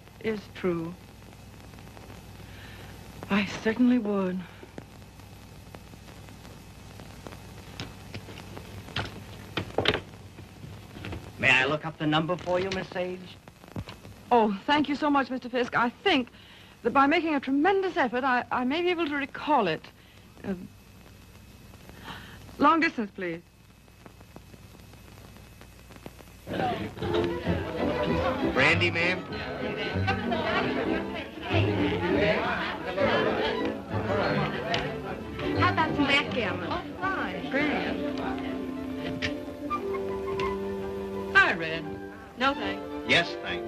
I certainly would. May I look up the number for you, Miss Sage? Oh, thank you so much, Mr. Fisk. I think that by making a tremendous effort, I may be able to recall it. Long distance, please. Brandy, ma'am? How about some backgammon? Oh, fine. Grand. Hi, Red. No, thanks. Yes, thanks.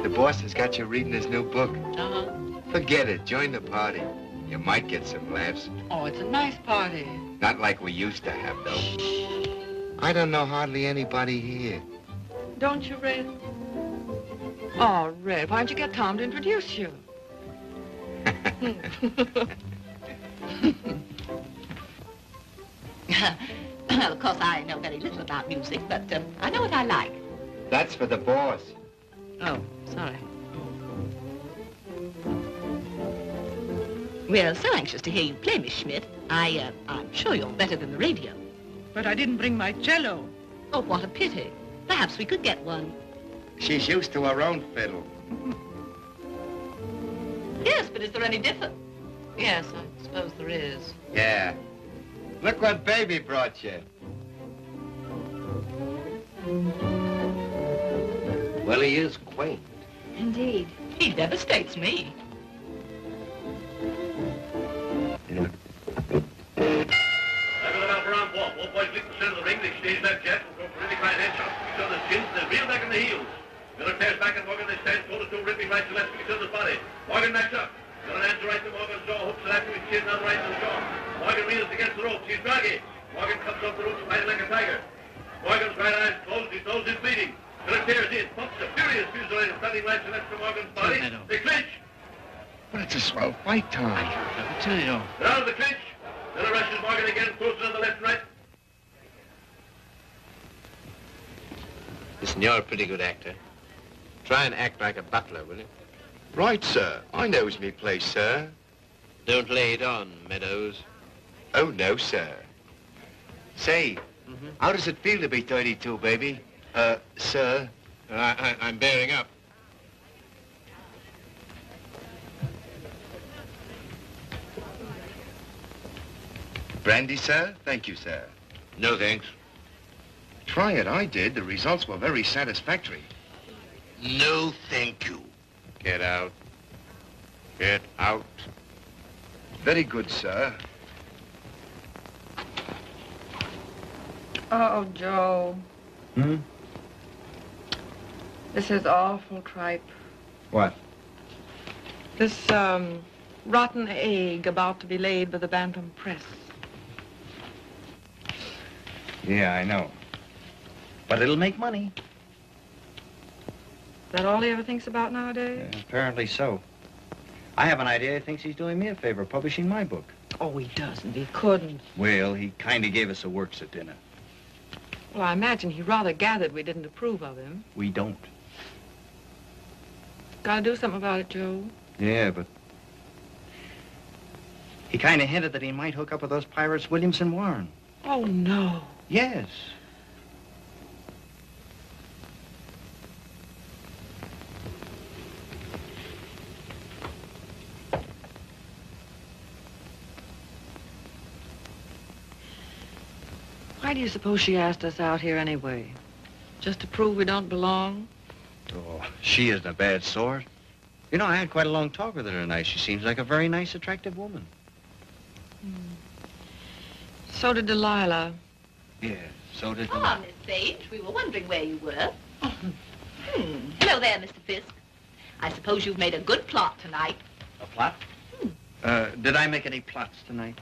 The boss has got you reading his new book. Uh-huh. Forget it. Join the party. You might get some laughs. Oh, it's a nice party. Not like we used to have, though. I don't know hardly anybody here. Don't you, Red? Oh, Red, why don't you get Tom to introduce you? Well, of course, I know very little about music, but I know what I like. That's for the boss. Oh, sorry. We're so anxious to hear you play, Miss Schmidt. I'm sure you're better than the radio. But I didn't bring my cello. Oh, what a pity. Perhaps we could get one. She's used to her own fiddle. Yes, but is there any difference? Yes, I suppose there is. Yeah. Look what Baby brought you. Well, he is quaint. Indeed. He devastates me. All boys leap the center of the ring, they exchange that jet, go for really fine headshots to each other's chins, they reel back in the heels. Miller tears back and Morgan, they stand shoulder to ripping right to left to each other's body. Morgan backs up. Miller hands right to Morgan's jaw, hooks it after his chin, now right to the jaw. Morgan reels against the ropes, he's draggy. Morgan comes off the ropes, fighting like a tiger. Morgan's right eye's closed, his nose is bleeding. Miller tears in, pumps a furious fusillade of stunning right to left to Morgan's body. They clinch. But it's a swell fight, Tom. I tell you. They're out of the clinch. Miller rushes Morgan again, throws it on the left and right. Listen, you're a pretty good actor. Try and act like a butler, will you? Right, sir. I knows me place, sir. Don't lay it on, Meadows. Oh, no, sir. Say, how does it feel to be 32, baby? Sir? I'm bearing up. Brandy, sir? Thank you, sir. No, thanks. Try it, I did. The results were very satisfactory. No, thank you. Get out. Get out. Very good, sir. Oh, Joe. Hmm? This is awful tripe. What? This, rotten egg about to be laid by the Bantam Press. Yeah, I know. But it'll make money. Is that all he ever thinks about nowadays? Yeah, apparently so. I have an idea he thinks he's doing me a favor, publishing my book. Oh, he doesn't. He couldn't. Well, he kind of gave us a works at dinner. Well, I imagine he rather gathered we didn't approve of him. We don't. Gotta do something about it, Joe. Yeah, but... He kind of hinted that he might hook up with those pirates, Williamson Warren. Oh, no. Yes. Why do you suppose she asked us out here anyway? Just to prove we don't belong? Oh, she isn't a bad sort. You know, I had quite a long talk with her tonight. She seems like a very nice, attractive woman. So did Delilah. Yeah, so did Ah, Miss Sage, we were wondering where you were. Hello there, Mr. Fisk. I suppose you've made a good plot tonight. A plot? Did I make any plots tonight?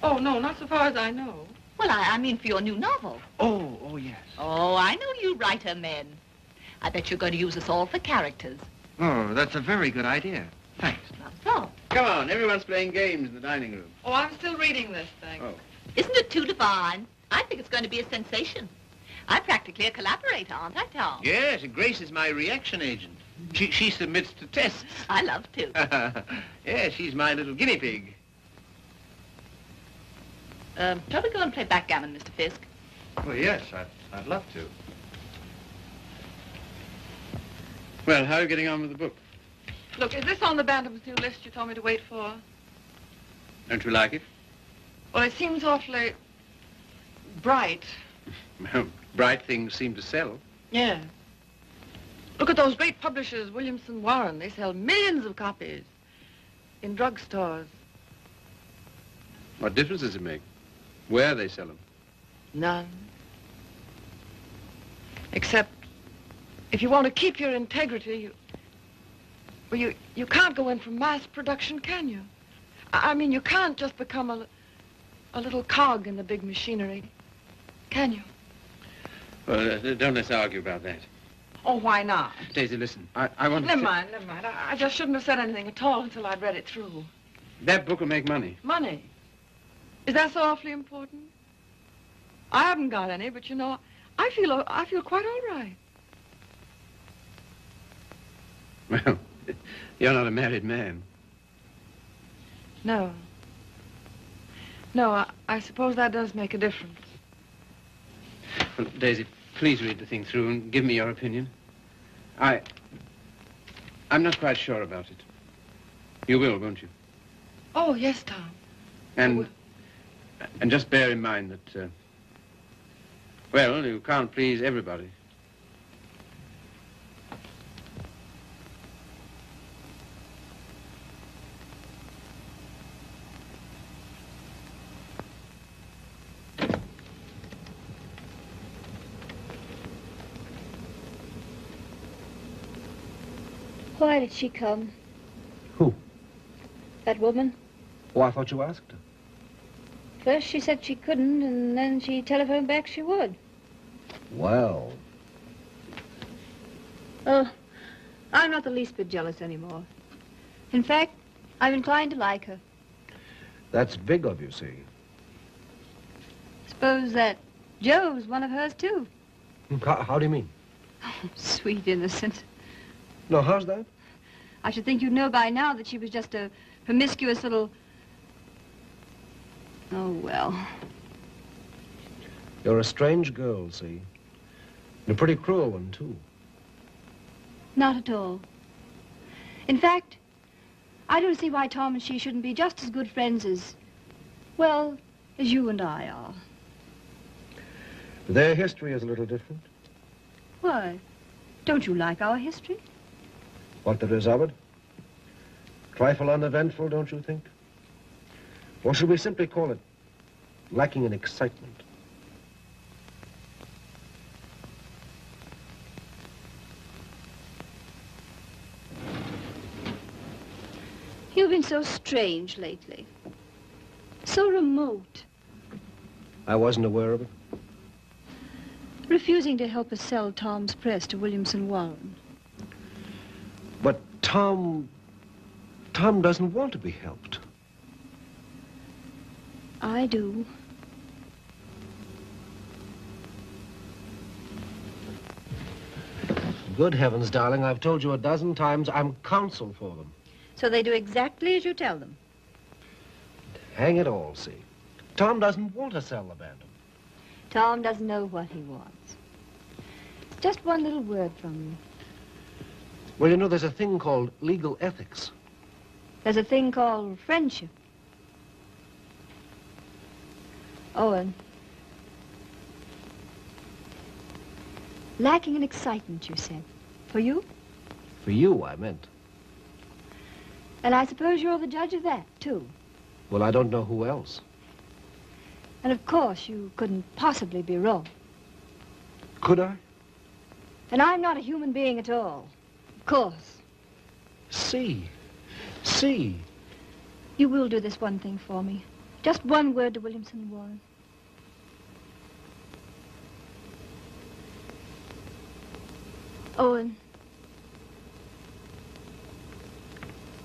Oh, no, not so far as I know. Well, I mean for your new novel. Oh, yes. Oh, I know you writer men. I bet you're going to use us all for characters. Oh, that's a very good idea. Thanks. Not so. Come on, everyone's playing games in the dining room. Oh, I'm still reading this thing. Oh. Isn't it too divine? I think it's going to be a sensation. I'm practically a collaborator, aren't I, Tom? Yes, and Grace is my reaction agent. She submits to tests. I love to. Yeah, she's my little guinea pig. Shall we go and play backgammon, Mr. Fisk? Well, yes, I'd love to. Well, how are you getting on with the book? Look, is this on the Bantam's new list you told me to wait for? Don't you like it? Well, it seems awfully bright. Well, bright things seem to sell. Yeah. Look at those great publishers, Williamson Warren. They sell millions of copies in drugstores. What difference does it make? Where they sell them? None. Except if you want to keep your integrity, you can't go in for mass production, can you? I mean, you can't just become a little cog in the big machinery, can you? Well, don't let's argue about that. Oh, why not? Daisy, listen, I want to... Never mind. I just shouldn't have said anything at all until I'd read it through. That book will make money. Money? Is that so awfully important? I haven't got any, but you know, I feel quite all right. Well, you're not a married man. No. No, I suppose that does make a difference. Well, Daisy, please read the thing through and give me your opinion. I'm not quite sure about it. You will, won't you? Oh, yes, Tom. And just bear in mind that, well, you can't please everybody. Why did she come? Who? That woman. Oh, I thought you asked her. First she said she couldn't, and then she telephoned back she would. Well. Oh, I'm not the least bit jealous anymore. In fact, I'm inclined to like her. That's big of you, see. Suppose that Joe's one of hers, too. How do you mean? Oh, sweet innocent. No, how's that? I should think you'd know by now that she was just a promiscuous little... Oh, well. You're a strange girl, see? And a pretty cruel one, too. Not at all. In fact, I don't see why Tom and she shouldn't be just as good friends as, well, as you and I are. Their history is a little different. Why? Don't you like our history? What there is of it? Trifle uneventful, don't you think? Or should we simply call it lacking in excitement? You've been so strange lately. So remote. I wasn't aware of it. Refusing to help us sell Tom's press to Williamson Warren. But Tom doesn't want to be helped. I do. Good heavens, darling, I've told you a dozen times I'm counsel for them. So they do exactly as you tell them. Hang it all, see. Tom doesn't want to sell the Bantam. Tom doesn't know what he wants. Just one little word from you. Well, you know, there's a thing called legal ethics. There's a thing called friendship. Owen. Lacking in excitement, you said. For you? For you, I meant. And I suppose you're the judge of that, too. Well, I don't know who else. And of course, you couldn't possibly be wrong. Could I? And I'm not a human being at all. Of course. See. You will do this one thing for me. Just one word to Williamson Warren. Owen.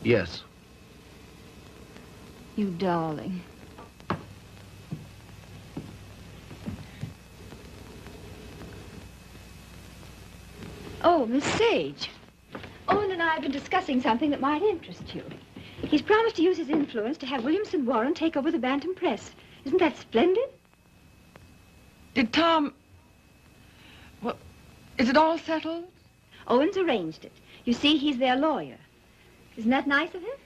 Yes. You darling. Oh, Miss Sage. Owen and I have been discussing something that might interest you. He's promised to use his influence to have Williamson Warren take over the Bantam Press. Isn't that splendid? Did Tom... Well, is it all settled? Owen's arranged it. You see, he's their lawyer. Isn't that nice of him?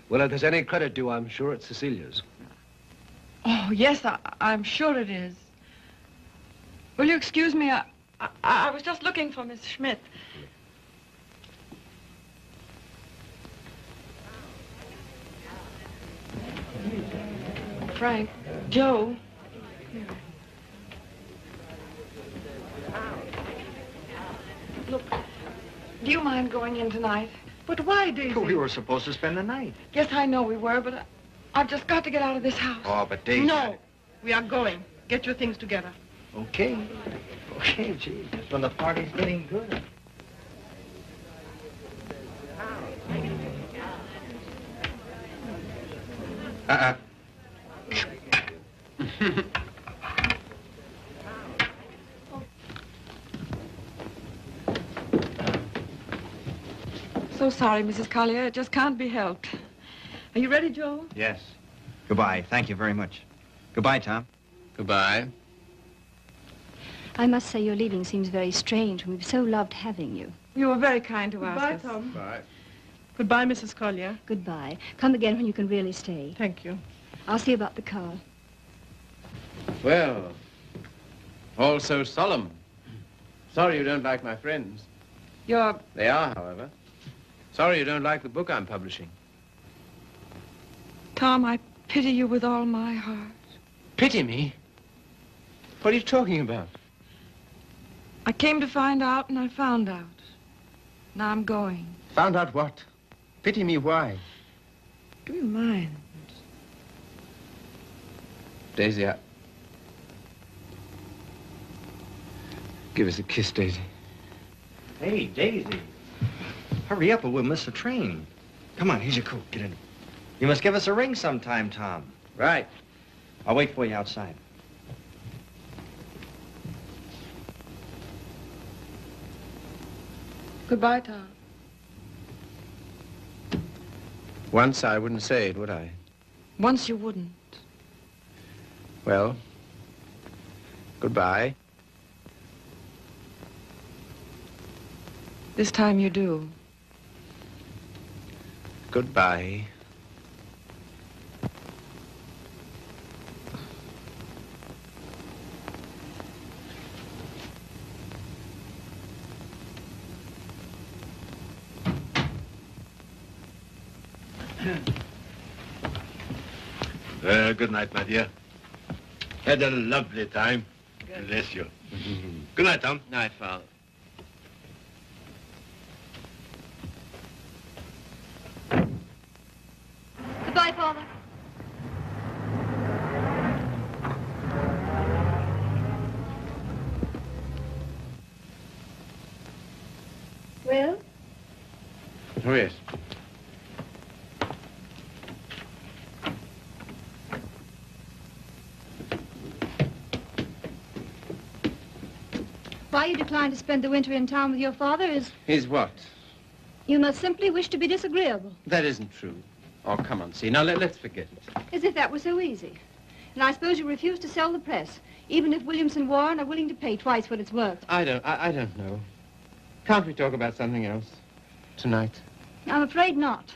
Well, if there's any credit due, I'm sure it's Cecilia's. Oh, yes, I'm sure it is. Will you excuse me? I was just looking for Miss Schmidt. Frank, Joe. Look, do you mind going in tonight? But why, Daisy? We were supposed to spend the night. Yes, I know we were, but I've just got to get out of this house. Oh, but Daisy... No, we are going. Get your things together. Okay. Okay, gee. Just when the party's getting good. So sorry, Mrs. Collier. It just can't be helped. Are you ready, Joe? Yes. Goodbye. Thank you very much. Goodbye, Tom. Goodbye. I must say your leaving seems very strange when we've so loved having you. You were very kind to ask us. Goodbye, Tom. Bye. Goodbye, Mrs. Collier. Goodbye. Come again when you can really stay. Thank you. I'll see about the car. Well, all so solemn. Sorry you don't like my friends. You're... They are, however. Sorry you don't like the book I'm publishing. Tom, I pity you with all my heart. Pity me? What are you talking about? I came to find out, and I found out. Now I'm going. Found out what? Pity me why? Do you mind? Daisy, give us a kiss, Daisy. Hey, Daisy. Hurry up or we'll miss the train. Come on, here's your coat. Get in. You must give us a ring sometime, Tom. Right. I'll wait for you outside. Goodbye, Tom. Once I wouldn't say it, would I? Once you wouldn't. Well, goodbye. This time you do. Goodbye. Good night, my dear. Had a lovely time. Bless you. Good night, Tom. Night, Father. Goodbye, Father. Well? Oh, yes. Why you decline to spend the winter in town with your father is... Is what? You must simply wish to be disagreeable. That isn't true. Oh, come on, see. Now, let's forget it. As if that were so easy. And I suppose you refuse to sell the press, even if Williamson Warren are willing to pay twice what it's worth. I don't know. Can't we talk about something else tonight? I'm afraid not.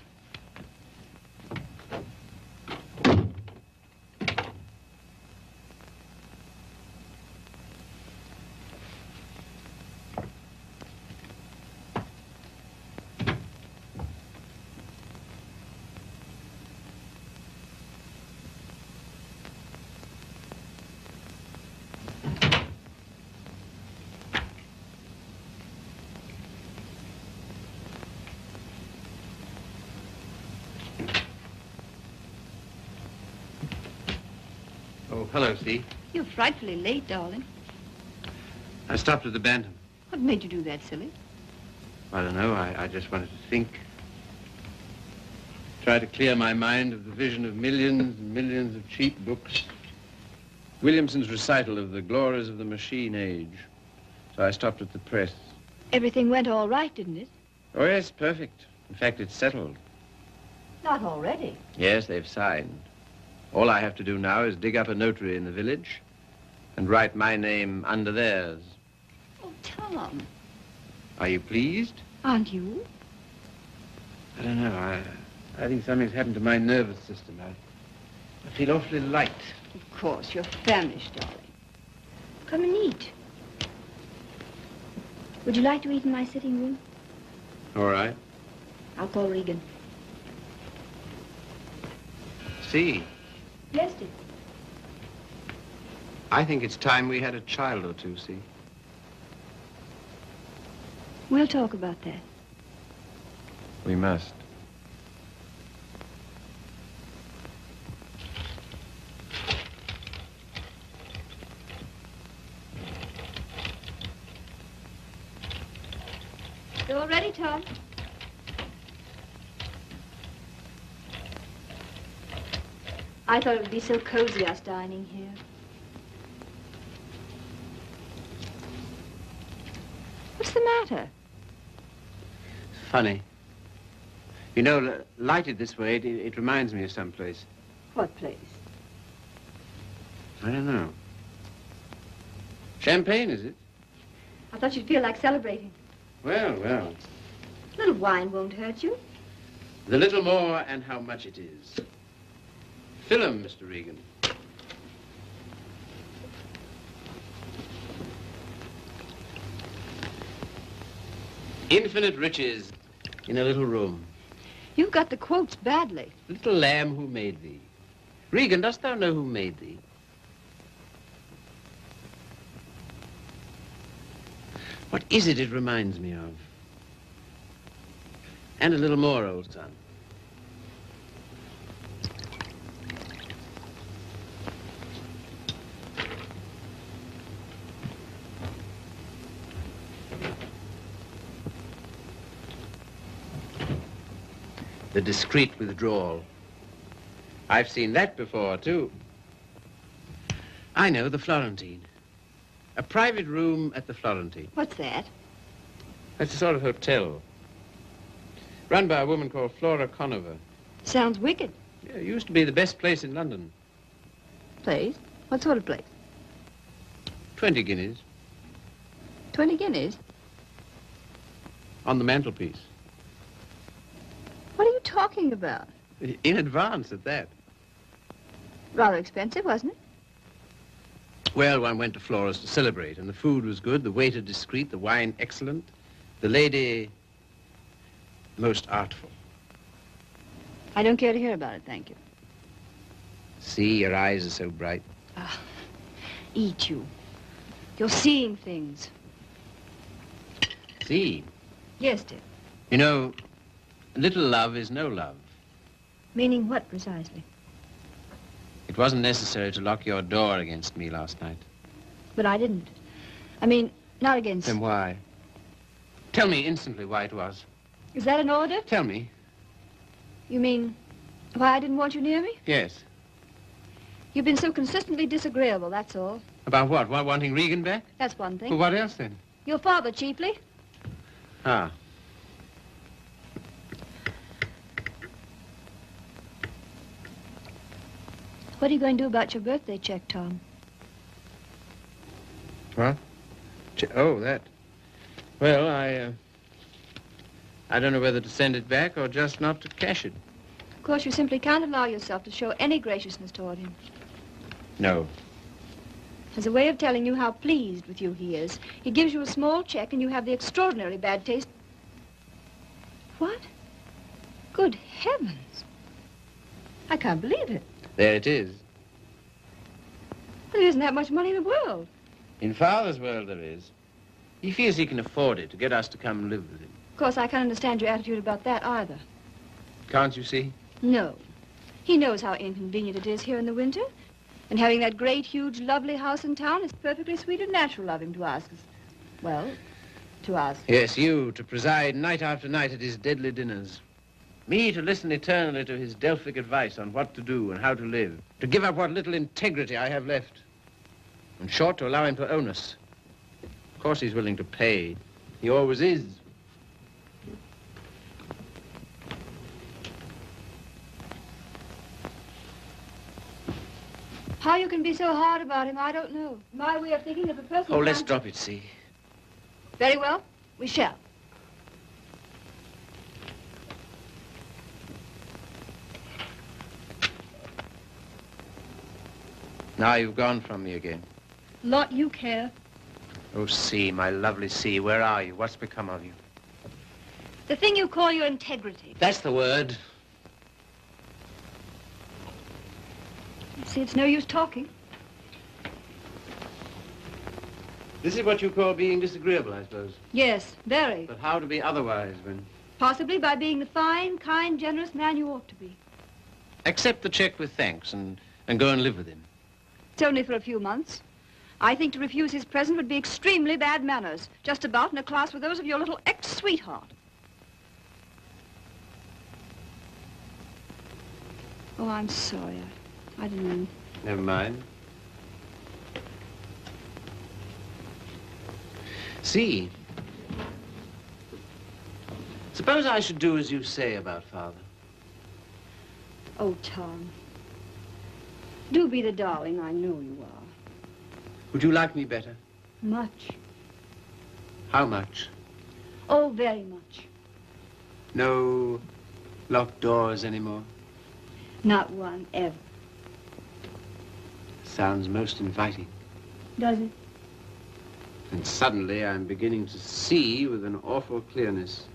Oh, hello, Steve. You're frightfully late, darling. I stopped at the Bantam. What made you do that, silly? I don't know. I just wanted to think. Try to clear my mind of the vision of millions and millions of cheap books. Williamson's recital of the glories of the machine age. So I stopped at the press. Everything went all right, didn't it? Oh, yes, perfect. In fact, it's settled. Not already. Yes, they've signed. All I have to do now is dig up a notary in the village and write my name under theirs. Oh, Tom. Are you pleased? Aren't you? I don't know. I think something's happened to my nervous system. I feel awfully light. Of course, you're famished, darling. Come and eat. Would you like to eat in my sitting room? All right. I'll call Regan. See, Yes, dear. I think it's time we had a child or two, see? We'll talk about that. We must. You all ready, Tom? I thought it would be so cozy, us dining here. What's the matter? Funny. You know, lighted this way, it reminds me of someplace. What place? I don't know. Champagne, is it? I thought you'd feel like celebrating. Well. A little wine won't hurt you. The little more and how much it is. Fill 'em, Mr. Regan. Infinite riches in a little room. You've got the quotes badly. Little lamb who made thee. Regan, dost thou know who made thee? What is it reminds me of? And a little more, old son. The discreet withdrawal. I've seen that before, too. I know, the Florentine. A private room at the Florentine. What's that? It's a sort of hotel. Run by a woman called Flora Conover. Sounds wicked. Yeah, it used to be the best place in London. Place? What sort of place? 20 guineas 20 guineas? on the mantelpiece. What are you talking about? In advance at that. Rather expensive, wasn't it? Well, one went to Flora's to celebrate, and the food was good, the waiter discreet, the wine excellent, the lady most artful. I don't care to hear about it, thank you. See, your eyes are so bright. Ah, eat you. You're seeing things. See, Yes, dear. you know, little love is no love. Meaning what, precisely? It wasn't necessary to lock your door against me last night. But I didn't. I mean, not against... Then why? Tell me instantly why it was. Is that an order? Tell me. You mean why I didn't want you near me? Yes. You've been so consistently disagreeable, that's all. About what? Wanting Regan back? That's one thing. Well, what else then? Your father, chiefly. Ah. What are you going to do about your birthday check, Tom? What? Oh, that. Well, I don't know whether to send it back or just not to cash it. Of course, you simply can't allow yourself to show any graciousness toward him. No. As a way of telling you how pleased with you he is, he gives you a small check and you have the extraordinary bad taste. What? Good heavens. I can't believe it. There it is. Well, there isn't that much money in the world. In Father's world there is. He feels he can afford it to get us to come and live with him. Of course, I can't understand your attitude about that either. Can't you see? No. He knows how inconvenient it is here in the winter. And having that great, huge, lovely house in town is perfectly sweet and natural of him to ask us. Well, to ask. Yes, you, to preside night after night at his deadly dinners. Me to listen eternally to his Delphic advice on what to do and how to live. To give up what little integrity I have left. In short, to allow him to own us. Of course he's willing to pay. He always is. How you can be so hard about him, I don't know. My way of thinking of a person... Oh, let's drop it, see. Very well. We shall. Now you've gone from me again. Lot you care. Oh, C, my lovely C, where are you? What's become of you? The thing you call your integrity. That's the word. See, it's no use talking. This is what you call being disagreeable, I suppose. Yes, very. But how to be otherwise when... Possibly by being the fine, kind, generous man you ought to be. Accept the check with thanks and go and live with him. It's only for a few months. I think to refuse his present would be extremely bad manners, just about in a class with those of your little ex-sweetheart. Oh, I'm sorry. I didn't mean... Never mind. See, suppose I should do as you say about Father. Oh, Tom. Do be the darling I know you are. Would you like me better? Much. How much? Oh, very much. No locked doors anymore? Not one, ever. Sounds most inviting. Does it? And suddenly I'm beginning to see with an awful clearness.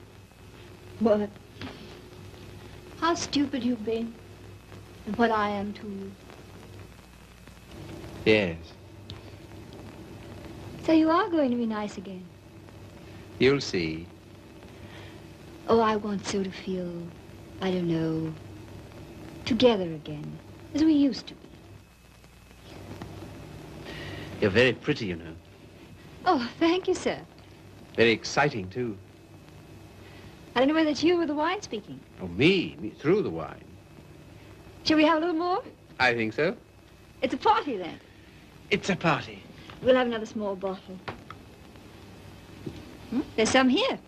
What? How stupid you've been. And what I am to you. Yes. So you are going to be nice again. You'll see. Oh, I want so to feel, I don't know, together again, as we used to be. You're very pretty, you know. Oh, thank you, sir. Very exciting, too. I don't know whether it's you or the wine speaking. Oh, me through the wine. Shall we have a little more? I think so. It's a party, then. It's a party. We'll have another small bottle. There's some here.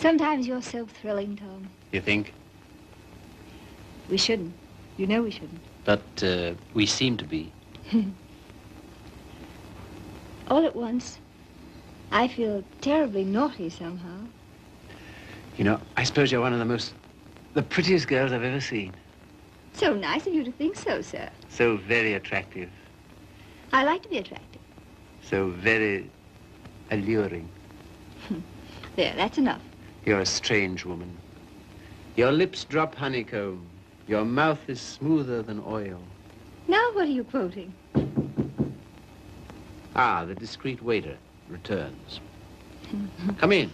Sometimes you're so thrilling, Tom. You think? We shouldn't. You know we shouldn't. But we seem to be. All at once, I feel terribly naughty somehow. You know, I suppose you're one of the prettiest girls I've ever seen. So nice of you to think so, sir. So very attractive. I like to be attractive. So very alluring. There, that's enough. You're a strange woman. Your lips drop honeycomb. Your mouth is smoother than oil. Now what are you quoting? Ah, the discreet waiter returns. Come in.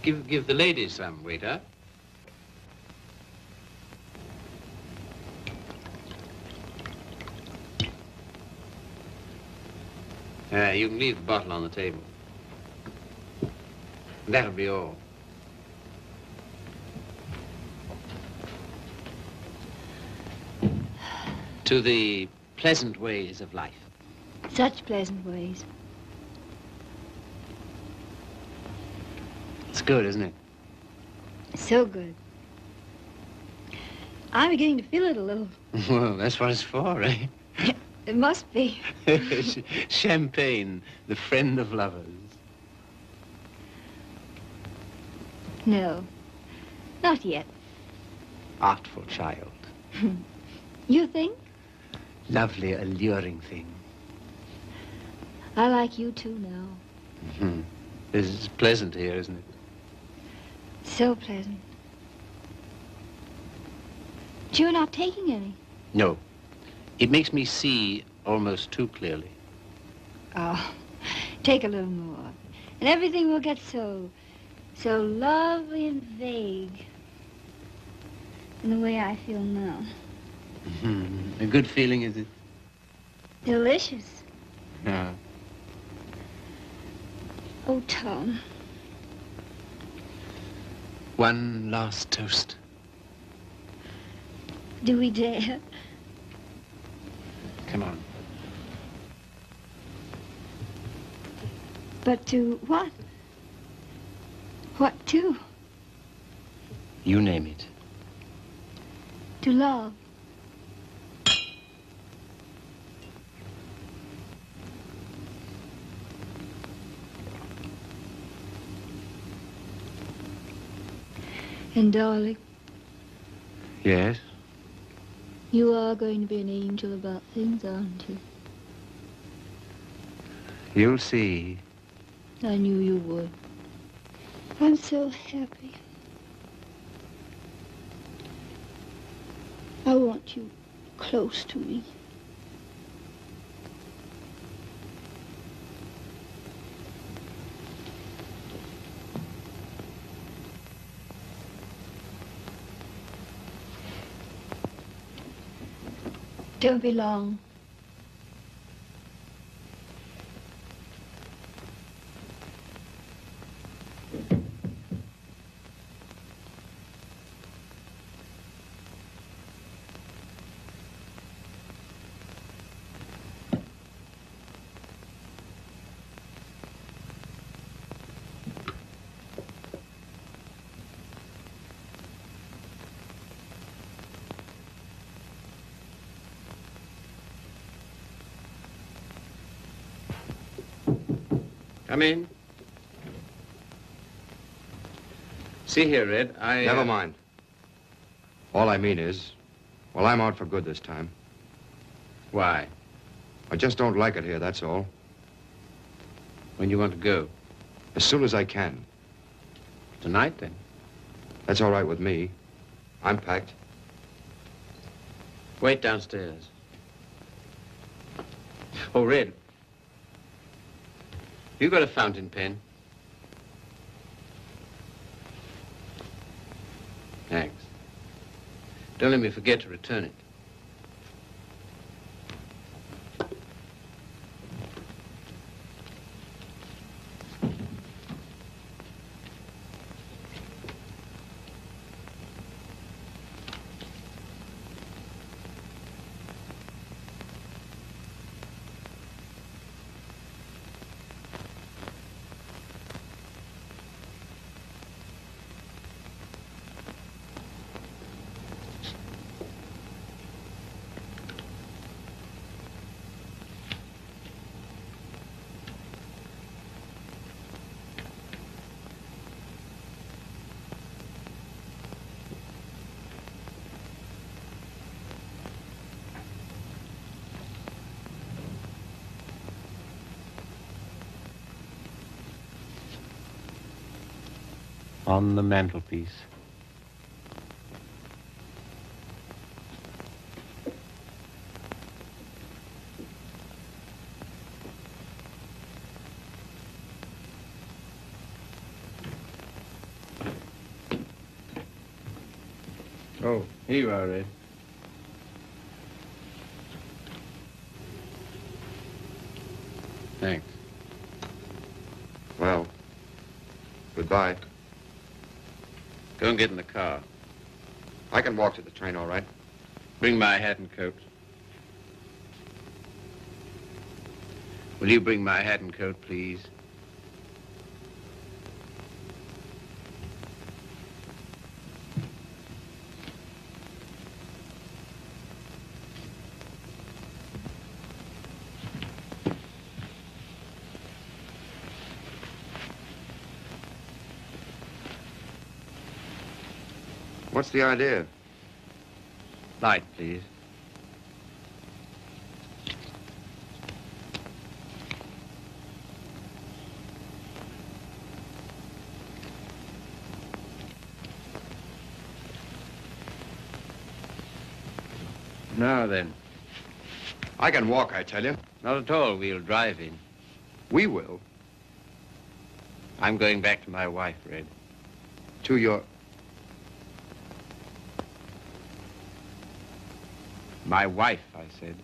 Give the ladies some, waiter. You can leave the bottle on the table. That'll be all. To the pleasant ways of life. Such pleasant ways. It's good, isn't it? So good. I'm beginning to feel it a little. Well, that's what it's for, eh? It must be. Champagne, the friend of lovers. No, not yet. Artful child. You think? Lovely, alluring thing. I like you too now. This is pleasant here, isn't it? So pleasant. But you're not taking any. No. It makes me see almost too clearly. Oh, take a little more. And everything will get so lovely and vague. In the way I feel now. A good feeling, is it? Delicious. Yeah. Oh, Tom. One last toast. Do we dare? Come on. But to what? What to? You name it. To love. And darling, Yes? you are going to be an angel about things, aren't you? You'll see. I knew you would. I'm so happy. I want you close to me. Don't be long. Come in. See here, Red, Never mind. All I mean is, well, I'm out for good this time. Why? I just don't like it here, that's all. When you want to go? As soon as I can. Tonight, then? That's all right with me. I'm packed. Wait downstairs. Oh, Red. You got a fountain pen? Thanks. Don't let me forget to return it. On the mantelpiece. Oh, here you are, Red. Thanks. Well, goodbye. Go and get in the car. I can walk to the train, all right? Bring my hat and coat. Will you bring my hat and coat, please? What's the idea? Light, please. Now then. I can walk, I tell you. Not at all. We'll drive in. We will. I'm going back to my wife, Red. To your... My wife, I said.